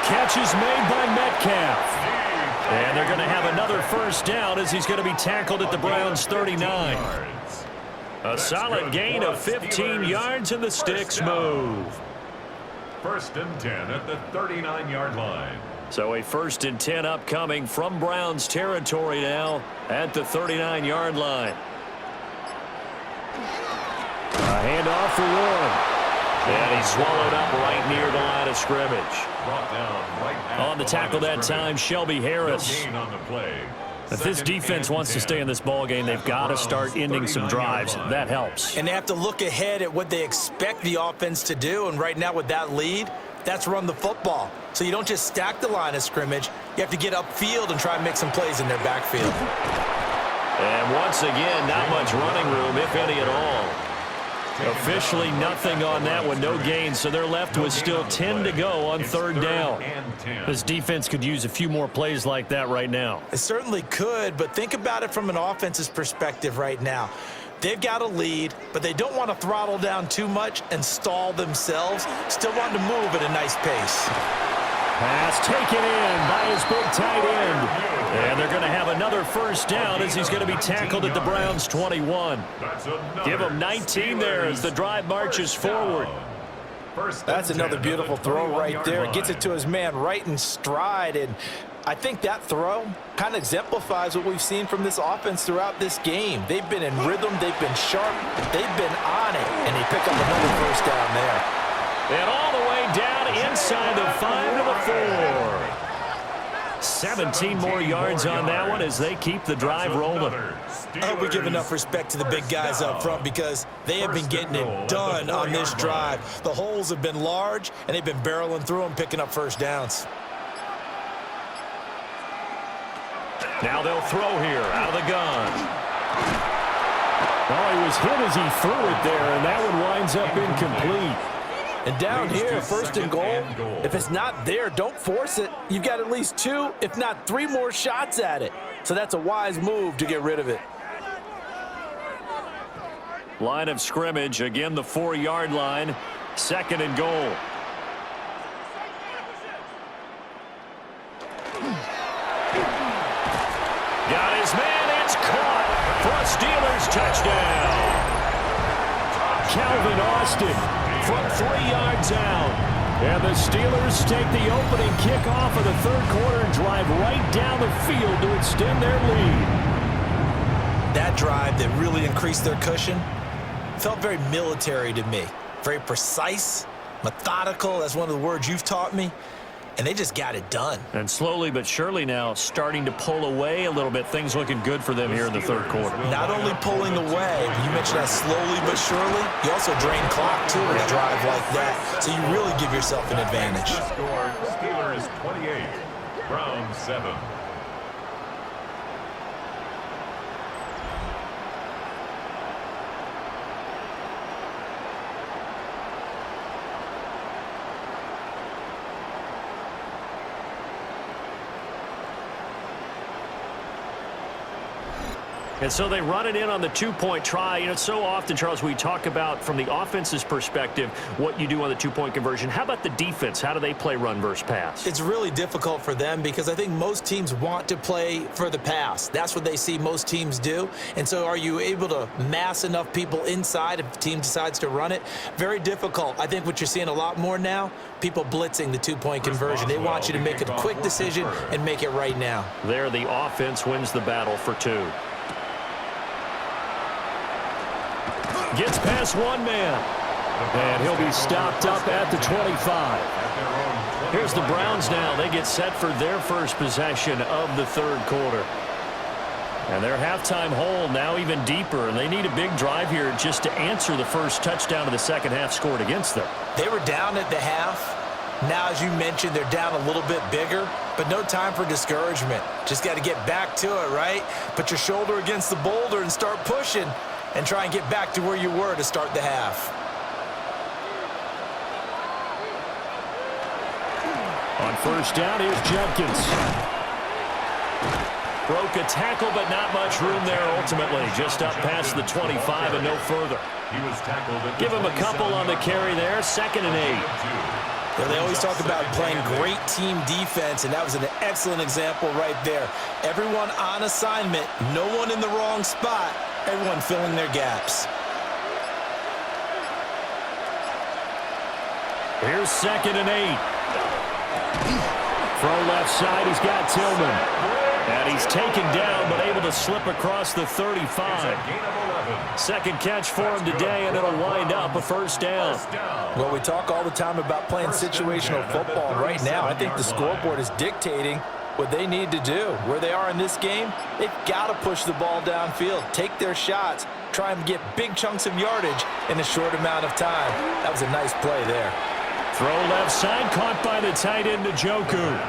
Catch is made by Metcalf. And they're going to have another first down as he's going to be tackled at the Browns' 39. A solid gain of 15 yards, and the sticks move. 1st and 10 at the 39-yard line. So a 1st and 10 upcoming from Browns territory now at the 39-yard line. A handoff for Warren. And he's swallowed up right near the line of scrimmage. Brought down right on the tackle that time, Shelby Harris. No gain on the play. If this defense wants to stay in this ball game, they've got to start ending some drives. That helps. And they have to look ahead at what they expect the offense to do. And right now with that lead, that's run the football. So you don't just stack the line of scrimmage. You have to get upfield and try and make some plays in their backfield. And once again, not much running room, if any at all. Officially nothing on that one, no gain, so they're left with still 10 to go on 3rd down. This defense could use a few more plays like that right now. It certainly could, but think about it from an offense's perspective right now. They've got a lead, but they don't want to throttle down too much and stall themselves. Still want to move at a nice pace. Pass taken in by his big tight end. And they're going to have another first down as he's going to be tackled at the Browns' 21. Give him 19 there as the drive marches forward. That's another beautiful throw right there. Gets it to his man right in stride. And I think that throw kind of exemplifies what we've seen from this offense throughout this game. They've been in rhythm. They've been sharp. They've been on it. And they pick up another first down there. And all the way down inside the 5 to the 4. 17 more yards on that one as they keep the drive rolling. I hope we give enough respect to the big guys up front because they have been getting it done on this drive. The holes have been large, and they've been barreling through them, picking up first downs. Now they'll throw here out of the gun. Oh, he was hit as he threw it there, and that one winds up incomplete. And down here, 1st and goal, if it's not there, don't force it. You've got at least 2, if not 3 more shots at it. So that's a wise move to get rid of it. Line of scrimmage, again the 4-yard line, 2nd and goal. Got his man, it's caught for a Steelers touchdown. Calvin Austin from 3 yards out. And the Steelers take the opening kickoff of the 3rd quarter and drive right down the field to extend their lead. That drive that really increased their cushion felt very military to me. Very precise, methodical. That's one of the words you've taught me. And they just got it done. And slowly but surely now starting to pull away a little bit. Things looking good for them here in the 3rd quarter. Not only pulling away, but you mentioned that slowly but surely. You also drain clock, too, with a drive like that. So you really give yourself an advantage. Score, Steelers 28, Browns 7. And so they run it in on the 2-point try. You know, so often, Charles, we talk about from the offense's perspective what you do on the 2-point conversion. How about the defense? How do they play run versus pass? It's really difficult for them because I think most teams want to play for the pass. That's what they see most teams do. And so are you able to mass enough people inside if the team decides to run it? Very difficult. I think what you're seeing a lot more now, people blitzing the 2-point conversion. They want you to make a quick decision and make it right now. There, the offense wins the battle for 2. Gets past one man. And he'll be stopped up at the 25. Here's the Browns now. They get set for their first possession of the 3rd quarter. And their halftime hole now even deeper, and they need a big drive here just to answer the first touchdown of the second half scored against them. They were down at the half. Now, as you mentioned, they're down a little bit bigger, but no time for discouragement. Just got to get back to it, right? Put your shoulder against the boulder and start pushing and try and get back to where you were to start the half. On first down, here's Judkins. Broke a tackle, but not much room there ultimately. Just up past the 25 and no further. He was tackled at the Give him a couple on the carry there. 2nd and 8. Yeah, they always talk about playing great team defense, and that was an excellent example right there. Everyone on assignment, no one in the wrong spot, everyone filling their gaps. Here's 2nd and 8. Throw left side, he's got Tillman. And he's taken down, but able to slip across the 35. Second catch for him today, and it'll wind up a first down. Well, we talk all the time about playing situational football. Right now, I think the scoreboard is dictating what they need to do. Where they are in this game, they've got to push the ball downfield, take their shots, try and get big chunks of yardage in a short amount of time. That was a nice play there. Throw left side, caught by the tight end, Njoku.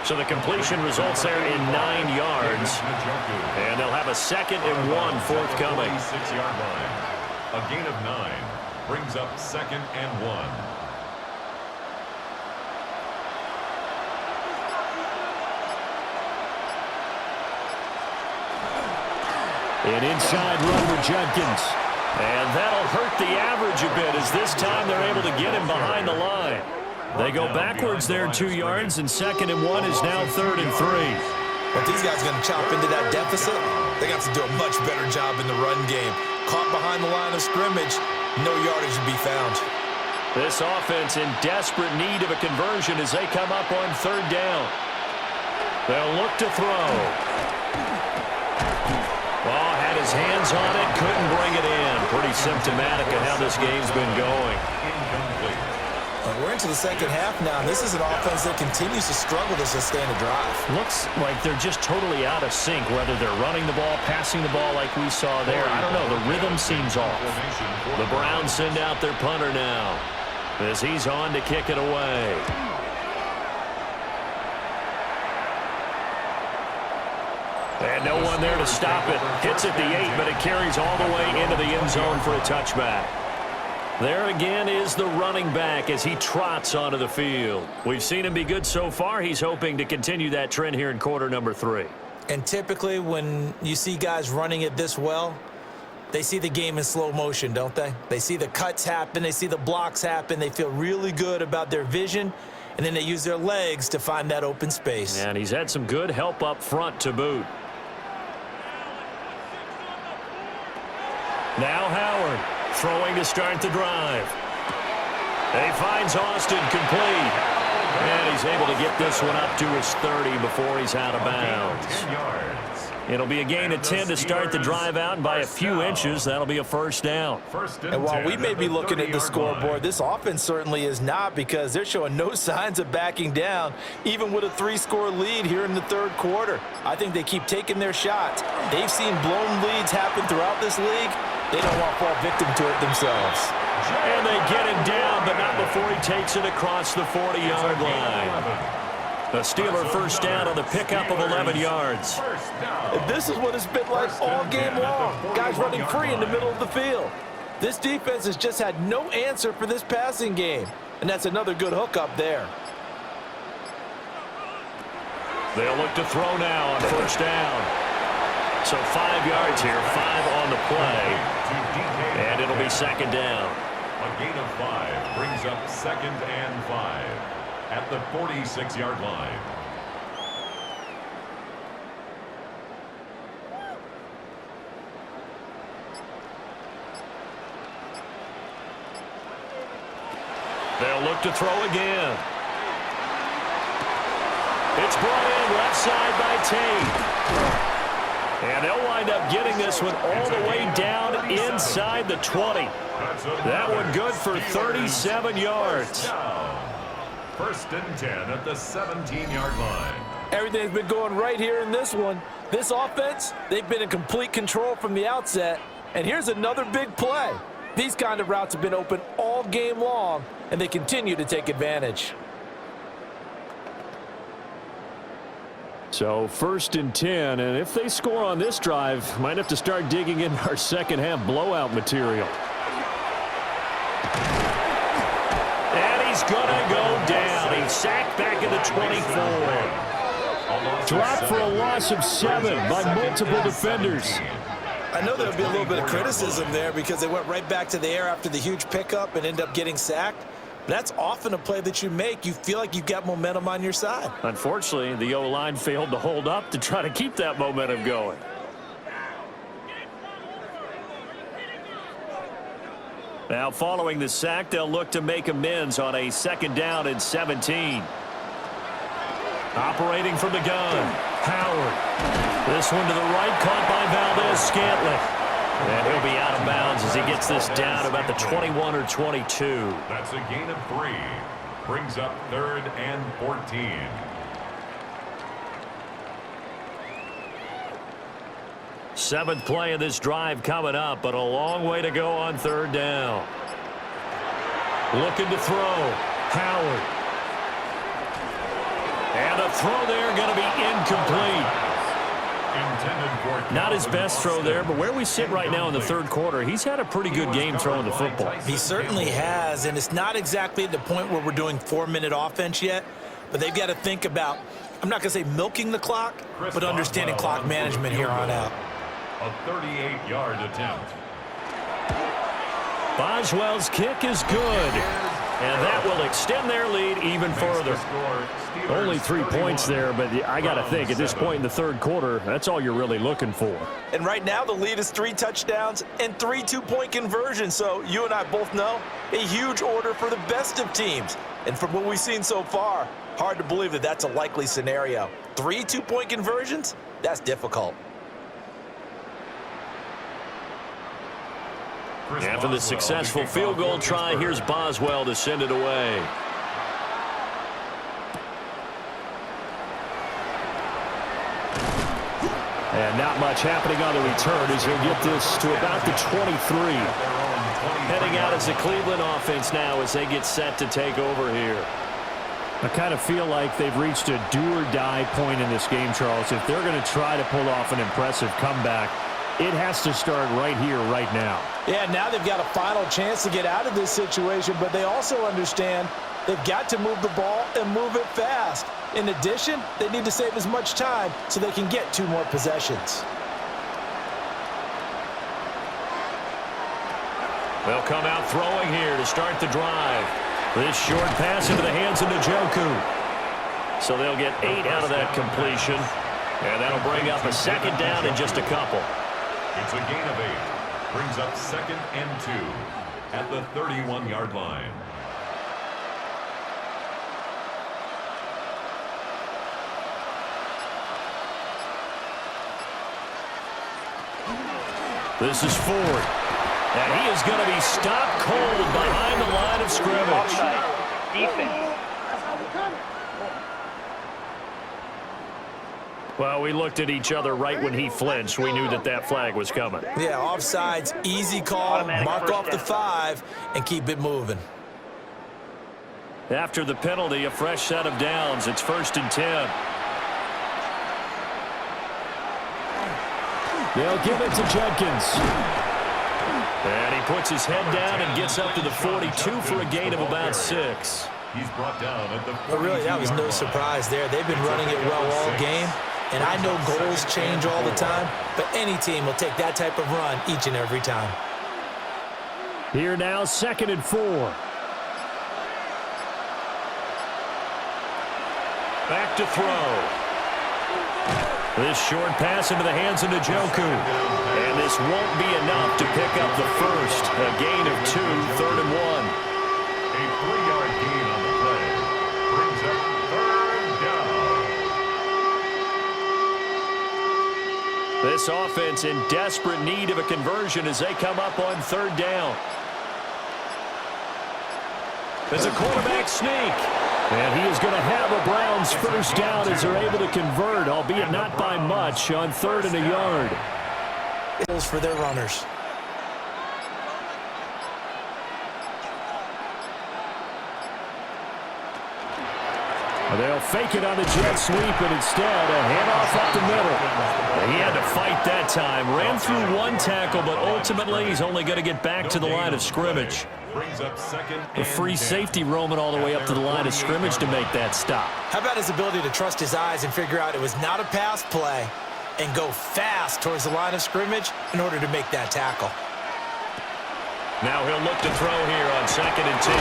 So the completion results there in 9 yards. And they'll have a 2nd and 1 forthcoming. 6-yard line. A gain of 9 brings up 2nd and 1. An inside run with Judkins. And that'll hurt the average a bit as this time they're able to get him behind the line. They go backwards there 2 yards, and 2nd and 1 is now 3rd and 3. But these guys are going to chop into that deficit. They got to do a much better job in the run game. Caught behind the line of scrimmage, no yardage to be found. This offense in desperate need of a conversion as they come up on 3rd down. They'll look to throw. Oh, had his hands on it, couldn't bring it in. Pretty symptomatic of how this game's been going. Incomplete. We're into the second half now, and this is an offense that continues to struggle to sustain a drive. Looks like they're just totally out of sync, whether they're running the ball, passing the ball like we saw there. I don't know. The rhythm seems off. The Browns send out their punter now as he's on to kick it away. And no one there to stop it. Hits at the 8, but it carries all the way into the end zone for a touchback. There again is the running back as he trots onto the field. We've seen him be good so far. He's hoping to continue that trend here in quarter number 3. And typically when you see guys running it this well, they see the game in slow motion, don't they? They see the cuts happen. They see the blocks happen. They feel really good about their vision, and then they use their legs to find that open space. And he's had some good help up front to boot. Now Howard. Throwing to start the drive. He finds Austin complete. And he's able to get this one up to his 30 before he's out of bounds. It'll be a gain of 10 to start the drive out, and by a few inches, that'll be a first down. And while we may be looking at the scoreboard, this offense certainly is not, because they're showing no signs of backing down, even with a 3-score lead here in the 3rd quarter. I think they keep taking their shots. They've seen blown leads happen throughout this league. They don't want to fall victim to it themselves. And they get him down, but not before he takes it across the 40-yard line. The Steeler first down on the pickup of 11 yards. And this is what it's been like all game long. Guys running free in the middle of the field. This defense has just had no answer for this passing game. And that's another good hookup there. They'll look to throw now on first down. So 5 yards here, 5 on the play. And it'll be 2nd down. A gain of 5 brings up 2nd and 5 at the 46-yard line. They'll look to throw again. It's brought in left side by Tate. And they'll wind up getting this one all the way down inside the 20. That one good for 37 yards. First and 10 at the 17-yard line. Everything's been going right here in this one. This offense, they've been in complete control from the outset. And here's another big play. These kind of routes have been open all game long, and they continue to take advantage. So 1st and 10, and if they score on this drive, might have to start digging in our second half blowout material. And he's going to go down. He's sacked back at the 24. Dropped for a loss of 7 by multiple defenders. I know there'll be a little bit of criticism there because they went right back to the air after the huge pickup and end up getting sacked. That's often a play that you make. You feel like you've got momentum on your side. Unfortunately, the O-line failed to hold up to try to keep that momentum going. Now, following the sack, they'll look to make amends on a 2nd down and 17. Operating from the gun, Howard. This one to the right, caught by Valdez-Scantling. And he'll be out of bounds as he gets this down about the 21 or 22. That's a gain of 3. Brings up 3rd and 14. Seventh play of this drive coming up, but a long way to go on 3rd down. Looking to throw, Howard. And a throw there going to be incomplete. Not his best throw there, but where we sit right now in the 3rd quarter, he's had a pretty good game throwing the football. He certainly has, and it's not exactly at the point where we're doing 4-minute offense yet, but they've got to think about, I'm not going to say milking the clock, but understanding clock management here on out. A 38-yard attempt. Boswell's kick is good, and that will extend their lead even further. Only 3 points there, but I got to think at this point in the 3rd quarter, that's all you're really looking for. And right now the lead is 3 touchdowns and 3 two-point conversions. So you and I both know a huge order for the best of teams. And from what we've seen so far, hard to believe that that's a likely scenario. 3 two-point conversions? That's difficult. After the successful field goal try, here's Boswell to send it away. And not much happening on the return as he'll get this to about the 23. Heading out as the Cleveland offense now as they get set to take over here. I kind of feel like they've reached a do-or-die point in this game, Charles. If they're going to try to pull off an impressive comeback, it has to start right here, right now. Yeah, now they've got a final chance to get out of this situation, but they also understand they've got to move the ball and move it fast. In addition, they need to save as much time so they can get 2 more possessions. They'll come out throwing here to start the drive. This short pass into the hands of Njoku. So they'll get 8 out of that completion. And that'll bring up a 2nd down in just a couple. It's a gain of 8. Brings up 2nd and 2 at the 31-yard line. This is Ford. And he is going to be stopped cold behind the line of scrimmage. Offside. Defense. Well, we looked at each other right when he flinched. We knew that that flag was coming. Yeah, offsides, easy call, mark off the 5, and keep it moving. After the penalty, a fresh set of downs. It's 1st and 10. They'll give it to Judkins. And he puts his head down and gets up to the 42 for a gain of about 6. He's brought down at the 42-yard line. But really, that was no surprise there. They've been running it well all game. And I know goals change all the time, but any team will take that type of run each and every time. Here now, 2nd and 4. Back to throw. This short pass into the hands of Njoku. And this won't be enough to pick up the first. A gain of 2, 3rd and 1. A 3-yard gain on the play. Brings up 3rd down. This offense in desperate need of a conversion as they come up on 3rd down. There's a quarterback sneak. And he is going to have a Browns first down as they're able to convert, albeit not by much, on 3rd and a yard. For their runners. They'll fake it on the jet sweep, and instead a handoff up the middle. He had to fight that time. Ran through one tackle, but ultimately he's only going to get back to the line of scrimmage. The free safety roaming all the way up to the line of scrimmage to make that stop. How about his ability to trust his eyes and figure out it was not a pass play and go fast towards the line of scrimmage in order to make that tackle. Now he'll look to throw here on 2nd and 10.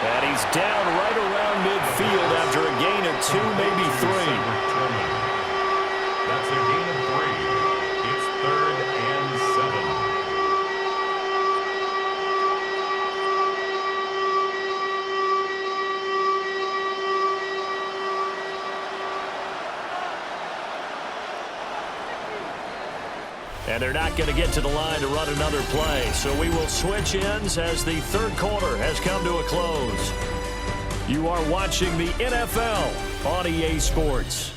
And he's down right around midfield after a gain of 2, maybe 3. That's a gain of 3. It's 3rd and 7. And they're not going to get to the line to run another play. So we will switch ends as the 3rd quarter has come to a close. You are watching the NFL on EA Sports.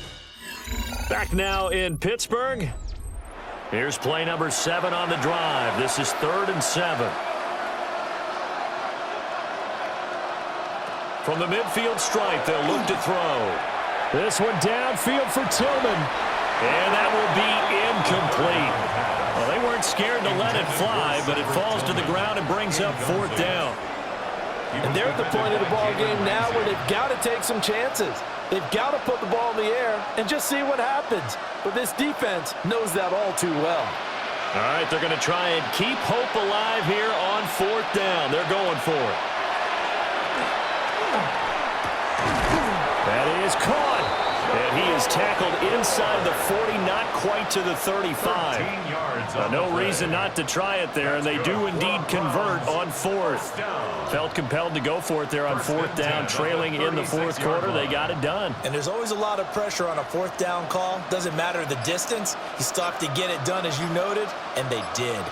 Back now in Pittsburgh. Here's play number 7 on the drive. This is 3rd and 7. From the midfield stripe, they'll look to throw. This one downfield for Tillman. And that will be incomplete. Well, they weren't scared to let it fly, but it falls to the ground and brings up 4th down. And they're at the point of the ball game now where they've got to take some chances. They've got to put the ball in the air and just see what happens. But this defense knows that all too well. All right, they're going to try and keep hope alive here on 4th down. They're going for it. That is caught. And he is tackled inside the 40, not quite to the 35. No reason not to try it there, and they do indeed convert on 4th. Felt compelled to go for it there on 4th down, trailing in the 4th quarter. They got it done. And there's always a lot of pressure on a 4th down call. Doesn't matter the distance. You still have to get it done, as you noted, and they did.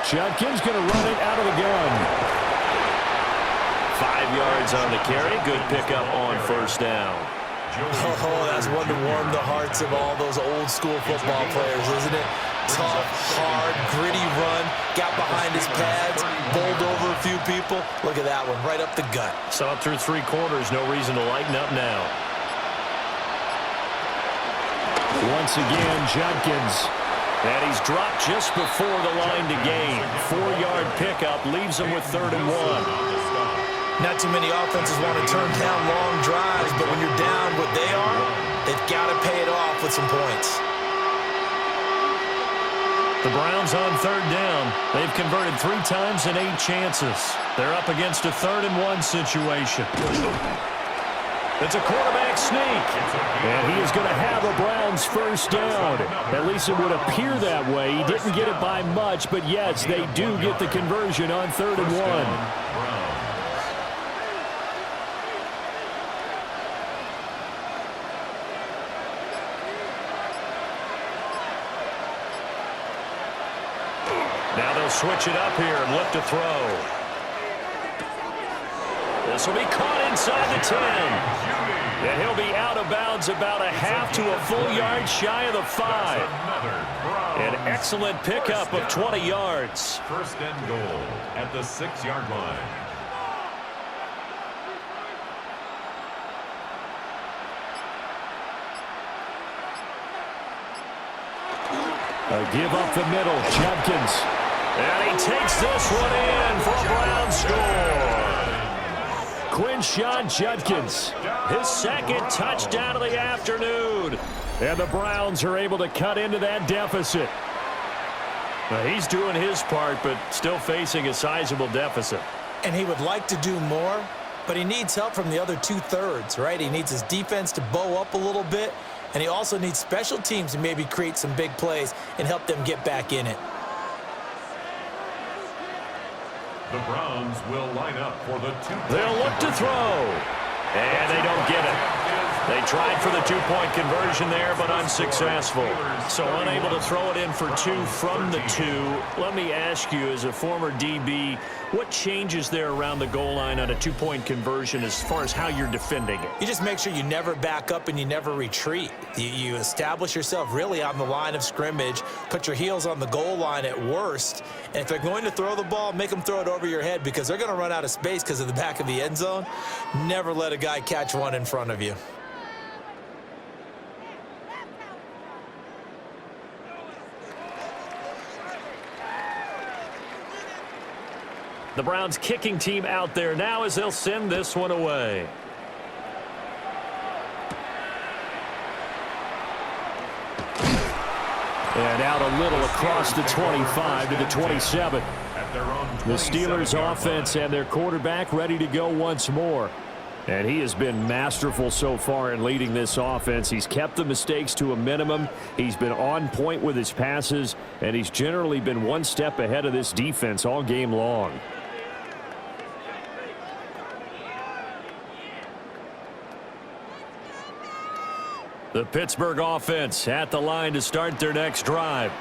Judkins going to run it out of the gun. 5 yards on the carry. Good pickup on 1st down. Oh, that's one to warm the hearts of all those old school football players, isn't it? Tough, hard, gritty run, got behind his pads, bowled over a few people. Look at that one, right up the gut. Saw it through 3 quarters, no reason to lighten up now. Once again, Judkins. And he's dropped just before the line to gain. 4-yard pickup leaves him with 3rd and 1. Not too many offenses want to turn down long drives, but when you're down what they are, they've got to pay it off with some points. The Browns on 3rd down. They've converted 3 times in 8 chances. They're up against a 3rd and 1 situation. It's a quarterback sneak. And he is going to have a Browns first down. At least it would appear that way. He didn't get it by much, but yes, they do get the conversion on 3rd and 1. Now they'll switch it up here and look to throw. This will be caught inside the 10. And he'll be out of bounds about a half to a full yard shy of the 5. An excellent pickup of 20 yards. 1st and goal at the 6-yard line. A give up the middle, Judkins. And he takes this one in for a Brown score. Quinshon Judkins, His 2nd touchdown of the afternoon. and the Browns are able to cut into that deficit. Now, he's doing his part, but still facing a sizable deficit. And he would like to do more, but he needs help from the other 2/3, right? He needs his defense to bow up a little bit, and he also needs special teams to maybe create some big plays and help them get back in it. The Browns will line up for the 2. They'll look to throw. And they don't get it. They tried for the two-point conversion there, but unsuccessful. So unable to throw it in for two from the two. Let me ask you, as a former DB, what changes there around the goal line on a two-point conversion as far as how you're defending it? You just make sure you never back up and you never retreat. You establish yourself really on the line of scrimmage, put your heels on the goal line at worst, and if they're going to throw the ball, make them throw it over your head because they're going to run out of space because of the back of the end zone. Never let a guy catch one in front of you. The Browns kicking team out there now as they'll send this one away. And out a little across the 25 to the 27. The Steelers offense and their quarterback ready to go once more. And he has been masterful so far in leading this offense. He's kept the mistakes to a minimum. He's been on point with his passes, and he's generally been one step ahead of this defense all game long. The Pittsburgh offense at the line to start their next drive.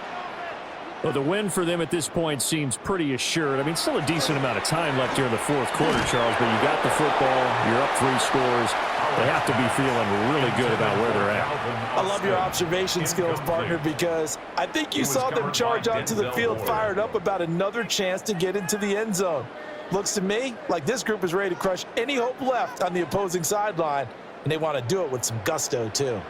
Well, the win for them at this point seems pretty assured. I mean, still a decent amount of time left here in the fourth quarter, Charles, but you got the football, you're up 3 scores. They have to be feeling really good about where they're at. I love your observation skills, partner, because I think you saw them charge onto the field fired up about another chance to get into the end zone. Looks to me like this group is ready to crush any hope left on the opposing sideline, and they want to do it with some gusto, too.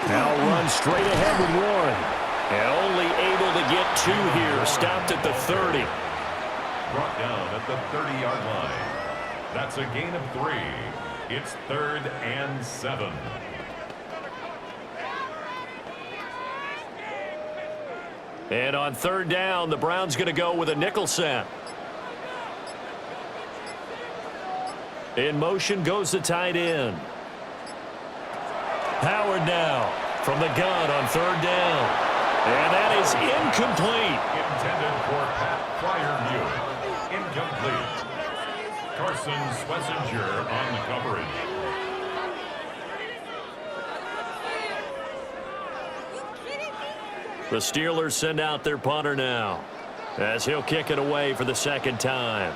Now run straight ahead with Warren. And only able to get 2 here. Stopped at the 30. Brought down at the 30-yard line. That's a gain of 3. It's 3rd and 7. And on 3rd down, the Browns going to go with a nickel set. In motion goes the tight end. Howard now from the gun on 3rd down. And that is incomplete. Intended for Pat Fryermuth. Incomplete. Carson Schlesinger on the coverage. The Steelers send out their punter now as he'll kick it away for the 2nd time.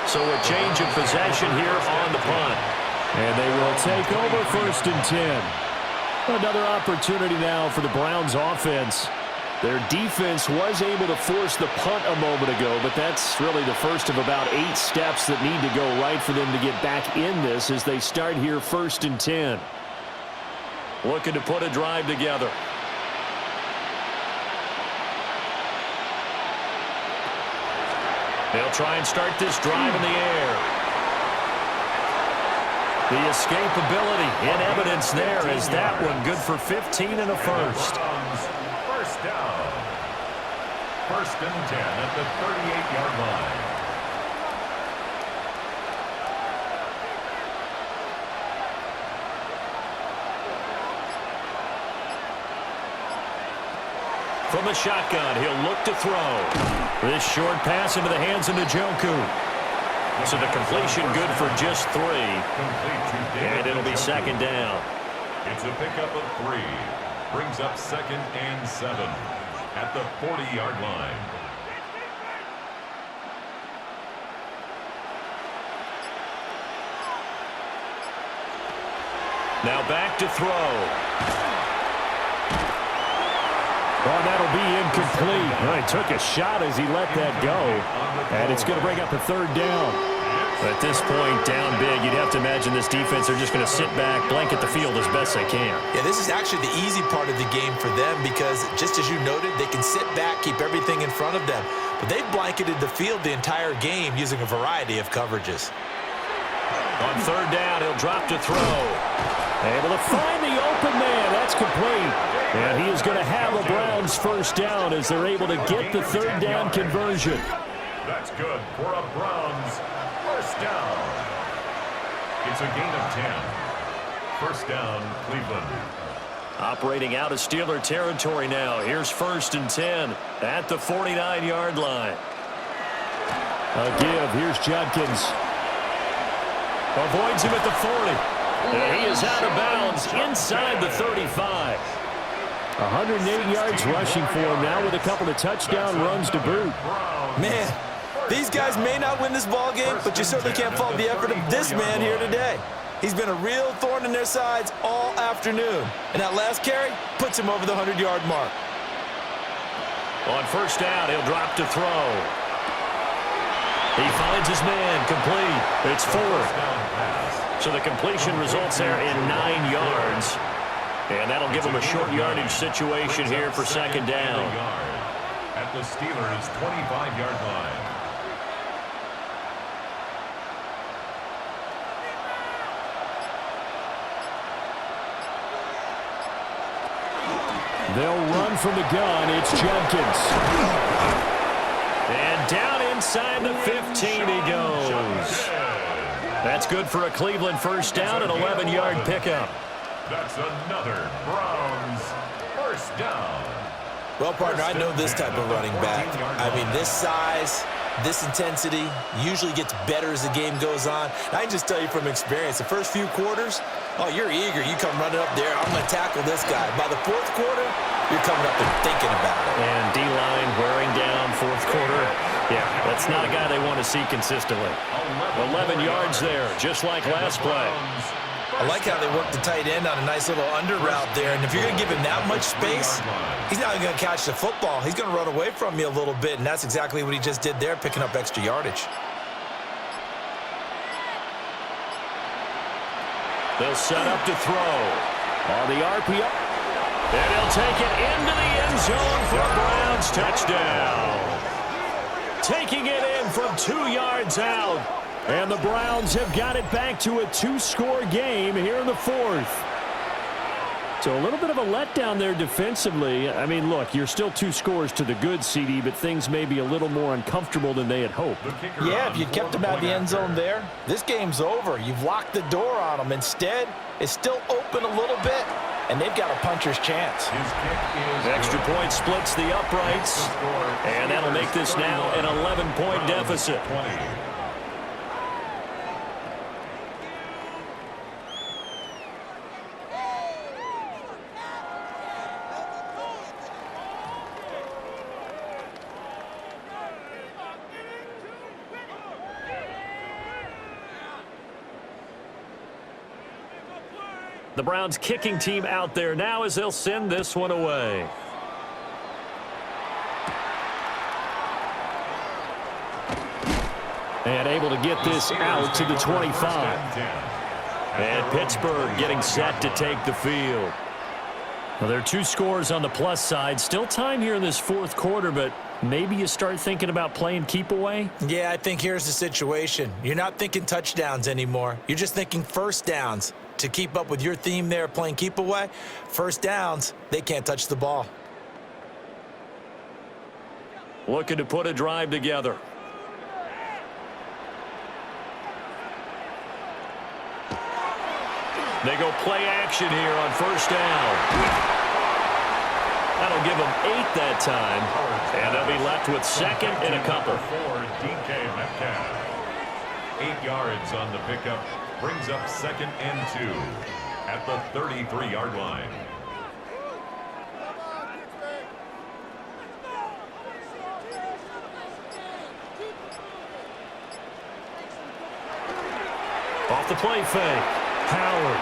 So a change of possession here on the punt. And they will take over 1st and 10. Another opportunity now for the Browns offense. Their defense was able to force the punt a moment ago, but that's really the first of about 8 steps that need to go right for them to get back in this as they start here 1st and 10. Looking to put a drive together. They'll try and start this drive in the air. The escapability in evidence there is that one good for 15 and a first. First down. 1st and 10 at the 38-yard line. From the shotgun, he'll look to throw. This short pass into the hands of Njoku. So the completion good for just 3. And it'll be 2nd down. It's a pickup of 3. Brings up 2nd and 7 at the 40-yard line. Now back to throw. Oh, that'll be incomplete. Well, he took a shot as he let that go. And it's going to bring up a 3rd down. At this point, down big, you'd have to imagine this defense are just going to sit back, blanket the field as best they can. Yeah, this is actually the easy part of the game for them because, just as you noted, they can sit back, keep everything in front of them. But they've blanketed the field the entire game using a variety of coverages. On 3rd down, he'll drop to throw. Able to find the open man. That's complete. And he is going to have a Browns 1st down as they're able to get the 3rd down conversion. That's good for a Browns 1st down. It's a gain of 10. 1st down, Cleveland. Operating out of Steeler territory now. Here's 1st and 10 at the 49-yard line. A give. Here's Judkins. Avoids him at the 40. And he is out of bounds inside the 35. 108 yards rushing for him now with a couple of touchdown runs to boot. Man, these guys may not win this ball game, but you certainly can't fault the effort of this man here today. He's been a real thorn in their sides all afternoon. And that last carry puts him over the 100-yard mark. On 1st down, he'll drop to throw. He finds his man, complete. It's 4. So the completion results there in 9 yards. And that'll give him a short yardage situation here for 2nd down. At the Steelers' 25-yard line. They'll run from the gun. It's Judkins. And down inside the 15 he goes. That's good for a Cleveland 1st down, an 11-yard pickup. That's another Browns 1st down. Well, partner, I know this type of running back. I mean, this size, this intensity usually gets better as the game goes on. I can just tell you from experience, the first few quarters, oh, you're eager. You come running up there. I'm going to tackle this guy. By the 4th quarter, you're coming up and thinking about it. And D-line wearing down 4th quarter. Yeah, that's not a guy they want to see consistently. 11 yards there, just like last play. I like how they work the tight end on a nice little under route there. And if you're going to give him that much space, he's not even going to catch the football. He's going to run away from you a little bit, and that's exactly what he just did there, picking up extra yardage. They'll set up to throw. On the RPO. And he'll take it into the end zone for a Browns touchdown. Taking it in from 2 yards out. And the Browns have got it back to a 2-score game here in the 4th. So a little bit of a letdown there defensively. I mean, look, you're still 2 scores to the good, CD, but things may be a little more uncomfortable than they had hoped. Yeah, if you kept him out of the end zone there, this game's over. You've locked the door on him. Instead, it's still open a little bit, and they've got a puncher's chance. Extra point splits the uprights, and that'll make this now an 11-point deficit. The Browns kicking team out there now as they'll send this one away. And able to get this out to the 25. And Pittsburgh getting set to take the field. Well, there are 2 scores on the plus side. Still time here in this 4th quarter, but maybe you start thinking about playing keep away? Yeah, I think here's the situation. You're not thinking touchdowns anymore. You're just thinking 1st downs. To keep up with your theme there, playing keep away, 1st downs, they can't touch the ball. Looking to put a drive together. They go play action here on 1st down. That'll give them 8 that time. And they'll be left with 2nd and a couple. DK Metcalf. 8 yards on the pickup. Brings up 2nd and 2 at the 33-yard line. Off the play fake. Howard.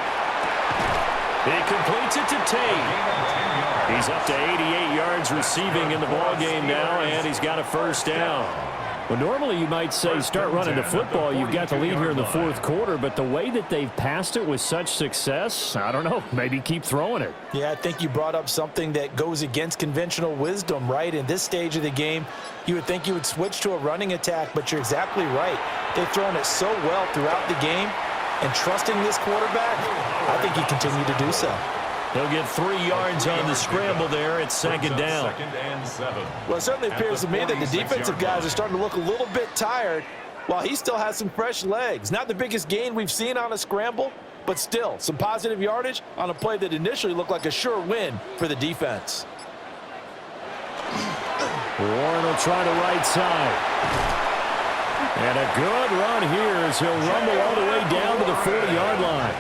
He completes it to Tate. He's up to 88 yards receiving in the ballgame now, and he's got a 1st down. Well, normally you might say start running the football. You've got the lead here in the 4th quarter, but the way that they've passed it with such success, I don't know, maybe keep throwing it. Yeah, I think you brought up something that goes against conventional wisdom, right? In this stage of the game, you would think you would switch to a running attack, but you're exactly right. They've thrown it so well throughout the game, and trusting this quarterback, I think you continue to do so. He'll get 3 yards on the scramble there. It's 2nd down. 2nd and 7. Well, it certainly appears to me that the defensive guys are starting to look a little bit tired while he still has some fresh legs. Not the biggest gain we've seen on a scramble, but still, some positive yardage on a play that initially looked like a sure win for the defense. Warren will try the right side. And a good run here as he'll rumble all the way down to the 40-yard line.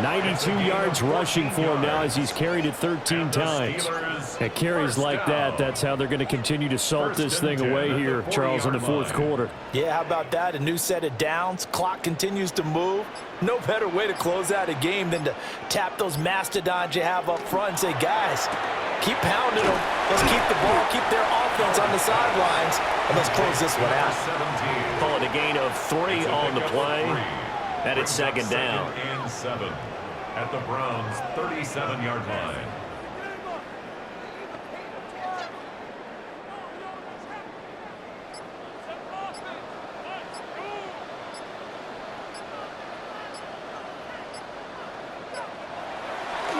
92 yards rushing for him now as he's carried it 13 times. At carries like that, that's how they're going to continue to salt this thing away here, Charles, in the fourth quarter. Yeah, how about that? A new set of downs. Clock continues to move. No better way to close out a game than to tap those mastodons you have up front and say, guys, keep pounding them. Let's keep the ball, keep their offense on the sidelines, and let's close this one out. Calling a gain of 3 on the play, and it's second down. And 7 at the Browns' 37-yard line.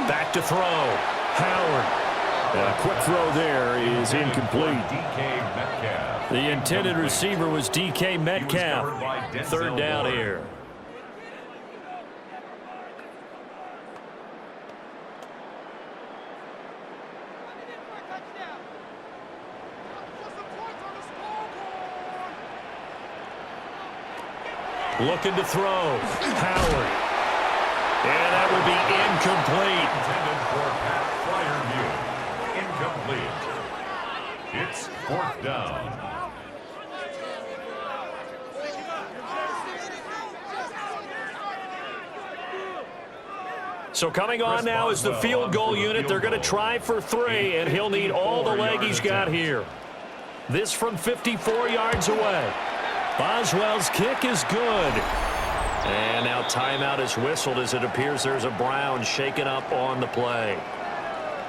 Back to throw. Howard. A quick throw there is incomplete. DK Metcalf. The intended receiver was DK Metcalf. Third down here. Looking to throw. Howard. And that will be incomplete. Intended for Pat Fryerview. Incomplete. It's fourth down. So coming on now is the field goal unit. They're going to try for 3, and he'll need all the leg he's got here. This from 54 yards away. Boswell's kick is good. And now timeout is whistled as it appears there's a Brown shaken up on the play.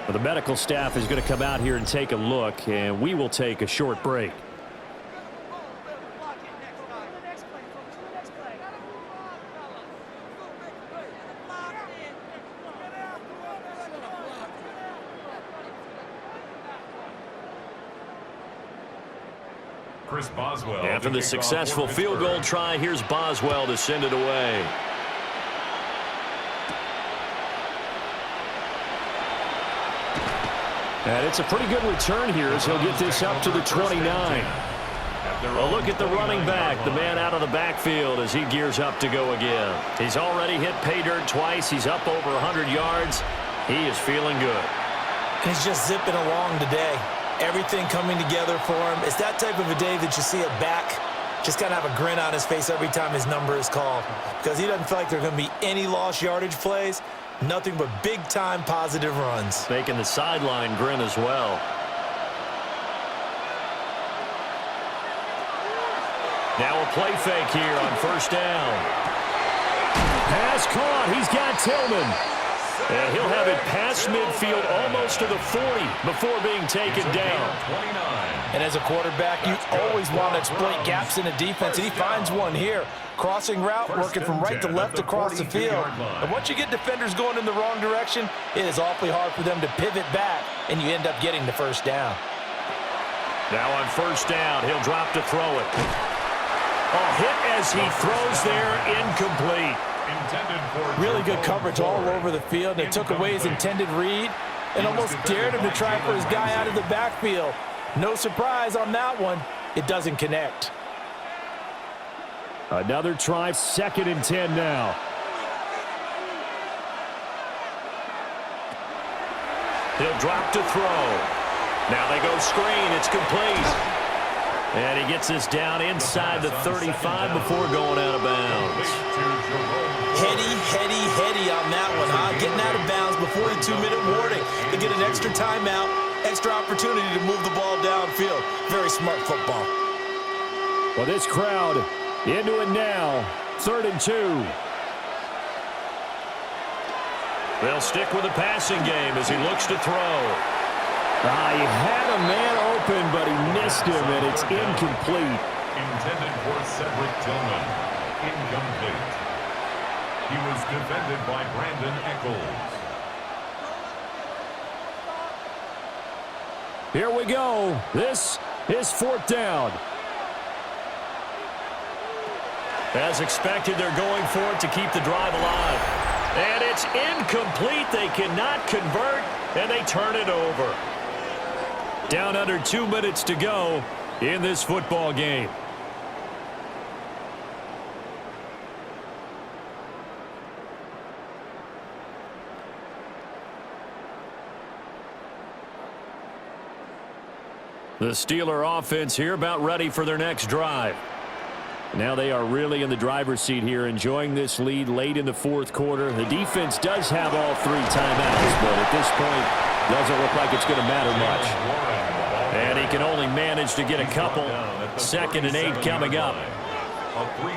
Well, the medical staff is going to come out here and take a look, and we will take a short break. Chris Boswell. After the successful field goal try, here's Boswell to send it away. And it's a pretty good return here as he'll get this up to the 29. Well, look at the running back, the man out of the backfield as he gears up to go again. He's already hit pay dirt twice. He's up over 100 yards. He is feeling good. He's just zipping along today. Everything coming together for him. It's that type of a day that you see it back. Just kind of have a grin on his face every time his number is called because he doesn't feel like there are going to be any lost yardage plays. Nothing but big-time positive runs. Making the sideline grin as well. Now a play fake here on first down. Pass caught. He's got Tillman. And he'll have it past midfield almost to the 40 before being taken down. And as a quarterback, you always want to exploit gaps in the defense, and he finds one here. Crossing route, working from right to left across the field. And once you get defenders going in the wrong direction, it is awfully hard for them to pivot back, and you end up getting the first down. Now on first down, he'll drop to throw it. A hit as he throws there, incomplete. Really good coverage all over the field. They took away his intended read and almost dared him to try for his guy out of the backfield. No surprise on that one. It doesn't connect. Another try, 2nd and 10 now. He'll drop to throw. Now they go screen. It's complete. And he gets this down inside the 35 before going out of bounds. Heady on that one, huh? Getting out of bounds before the 2-minute warning. They get an extra timeout, extra opportunity to move the ball downfield. Very smart football. Well, this crowd into it now. 3rd and 2. They'll stick with the passing game as he looks to throw. He had a man open, but he missed him, and it's incomplete. Intended for Cedric Tillman. Incomplete. He was defended by Brandon Echols. Here we go. This is 4th down. As expected, they're going for it to keep the drive alive. And it's incomplete. They cannot convert, and they turn it over. Down under 2 minutes to go in this football game. The Steeler offense here about ready for their next drive. Now they are really in the driver's seat here, enjoying this lead late in the fourth quarter. The defense does have all 3 timeouts, but at this point, doesn't look like it's going to matter much. And he can only manage to get a couple. 2nd and 8 coming up.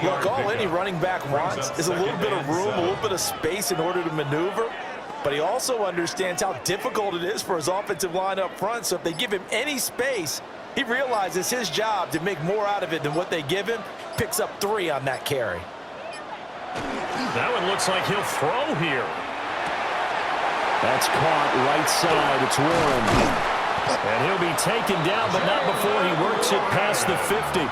Look, all any running back wants is a little bit of room, a little bit of space in order to maneuver. But he also understands how difficult it is for his offensive line up front. So if they give him any space, he realizes his job to make more out of it than what they give him. Picks up 3 on that carry. That one looks like he'll throw here. That's caught right side. It's Warren. And he'll be taken down, but not before he works it past the 50.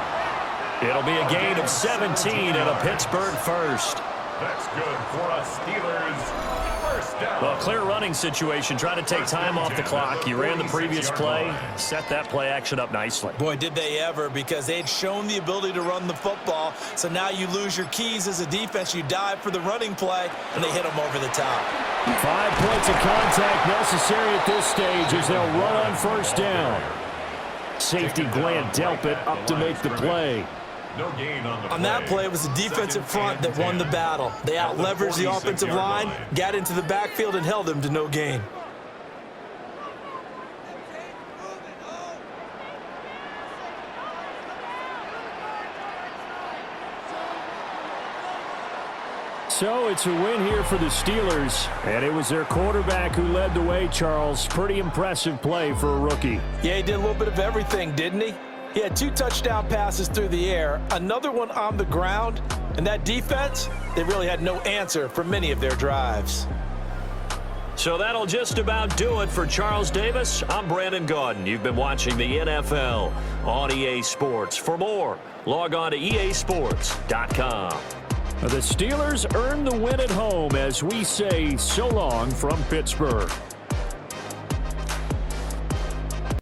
It'll be a gain of 17 and a Pittsburgh first. That's good for a Steelers first down. Well, clear running situation. Try to take time off the clock. You ran the previous play. Set that play action up nicely. Boy, did they ever, because they'd shown the ability to run the football. So now you lose your keys as a defense. You dive for the running play, and they hit them over the top. 5 points of contact necessary at this stage as they'll run on first down. Safety Glenn Delpit up to make the play. No gain on the play. On that play, it was the defensive front that won the battle. They out-leveraged the offensive line, got into the backfield, and held them to no gain. So it's a win here for the Steelers, and it was their quarterback who led the way, Charles. Pretty impressive play for a rookie. Yeah, he did a little bit of everything, didn't he? He had 2 touchdown passes through the air, another one on the ground, and that defense, they really had no answer for many of their drives. So that'll just about do it for Charles Davis. I'm Brandon Gaudin. You've been watching the NFL on EA Sports. For more, log on to easports.com. The Steelers earn the win at home as we say so long from Pittsburgh.